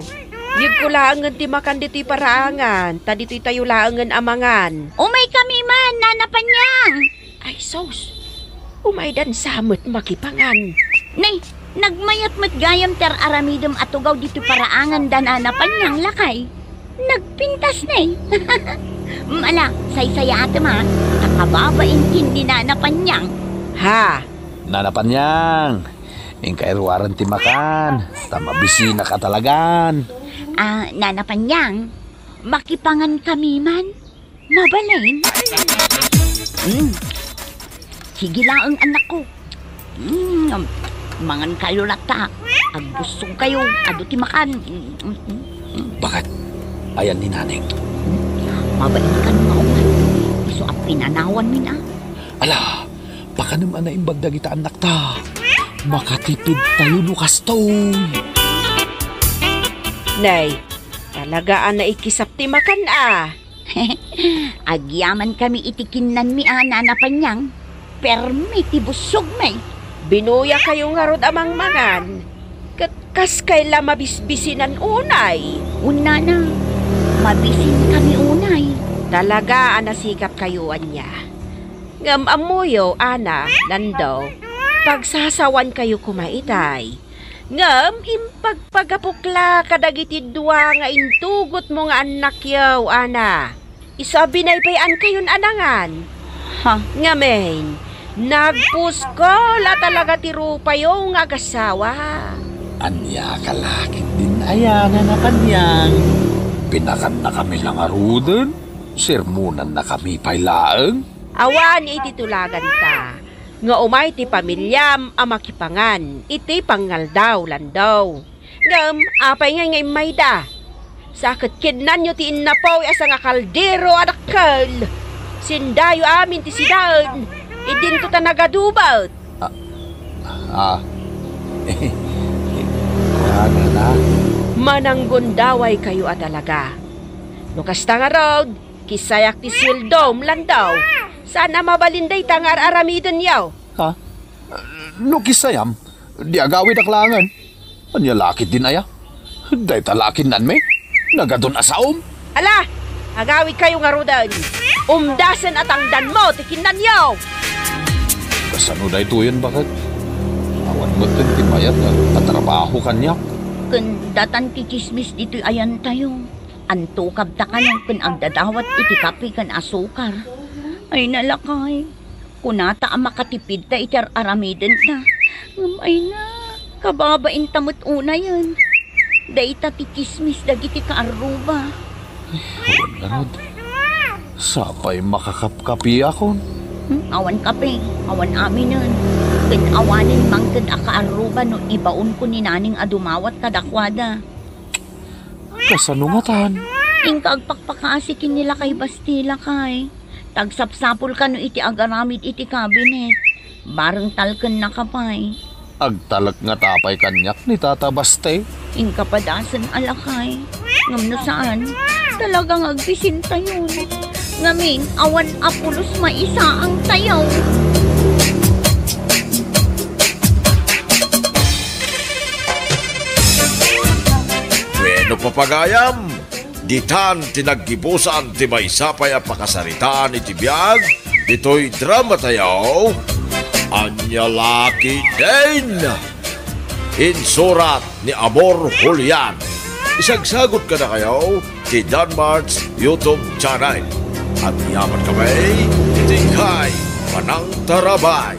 yug ko laangan ti makan dito'y paraangan, ta dito'y tayo laangan amangan. Umay kami man, nanapanyang. Ay, sos, umaydan samot makipangan. Nay, nagmayat mat gayam ter aramidom atugaw dito paraangan dan nanapanyang lakay. Nagpintas na eh. Mala, say-saya ate ma, nakababain hindi nanapanyang. Ha? Nanapanyang, ingkairwaran ti makan, tamabisina ka talagan. Nanapanyang, makipangan kami man, mabalain. Sige lang ang anak ko. Mangan kayo lata, agusong kayo, aduti makan. Bakit? Ayan ni naneng. Mabain ka nung maungan. Iso at pinanawan min Ala, baka naman na imbagdag ita anak ta. Makatipid tayo lukas to. Nay, talagaan na ikisap ti makan Agyaman kami itikinan mi nanapanyang. Permi ti busog may. Binuya kayong harod amang mangan. Kas kayla mabisbisinan unay. Una na, mabisin kami unay. Talaga nasikap kayuan niya. Ngam amuyo, ana, Lando, pagsasawan kayo kumaitay. Ngam, impagpagapukla kadagiti dua nga intugot mo nga anak yaw, ana. Isabi na ipayan kayon anangan. Ngamen, nagpuskola talaga ti rupayo nga agasawa. Anya kalakit din ayan na panyang. Pinakan na kami lang aruden. Sermonan na kami pailaang. Awan iti tulagan ta. Nga umay ti pamilyam amakipangan. Iti pangaldaw landaw. Ngam, apay ngay may da. Sakit kidnan nyo ti innapaw asa nga kaldero adakal. Sindayo amin ti sidaan. Idin to ta nagadubat. Na. Mananggundaway kayo talaga. Lukas nga road, kisayak ti sildom landaw. Sana mabalinday tangar aramidon yaw. Ha? Lukisayam, di agawid aklangan. Anya lakit din aya. Day talakin nan me. Nagadon asaom. Ala, agawid kayo nga rodan. Umdasen at ang dan mo, tikinan yaw. Kasano day tuyan bakit? Awan mo din timayat na katrabaho kanya. Kun datan kikismis dito ayan tayo. Antukab ta ka lang kun agdadawat iti kape kan asukar. Ay nalakay. Kunata ang makatipid ta itar aramiden ta. Ay na, kababain tamot una yan. Dayta tikismis dagiti kaaruba. Awan garod. Sapay makakapkapi ako. Awan kape, awan amin nun. Awanin mangkad akaaruba no ibaon ko ni naning adumawat kadakwada. Kasanungatan. Ingka agpakpakasikin nila kay Bastila kay. Tagsapsapol ka no iti agaramid iti kabinet. Barang talken na kapay. Agtalak nga tapay kanyak ni Tata Baste. Ingka padasan alakay. Ngam no saan? Talagang agbisin tayo. Ngamin, awan apulos maisa ang tayaw. Bueno papagayam, ditan tinaggibusan ti may sapay a pakasaritaan iti biyag, dito'y drama tayaw, Anya Laki din. Insurat ni Amor Julian. Isagsagot ka na kayo ti Danmart's YouTube channel. At yaman kami, itingkay Panang Tarabay.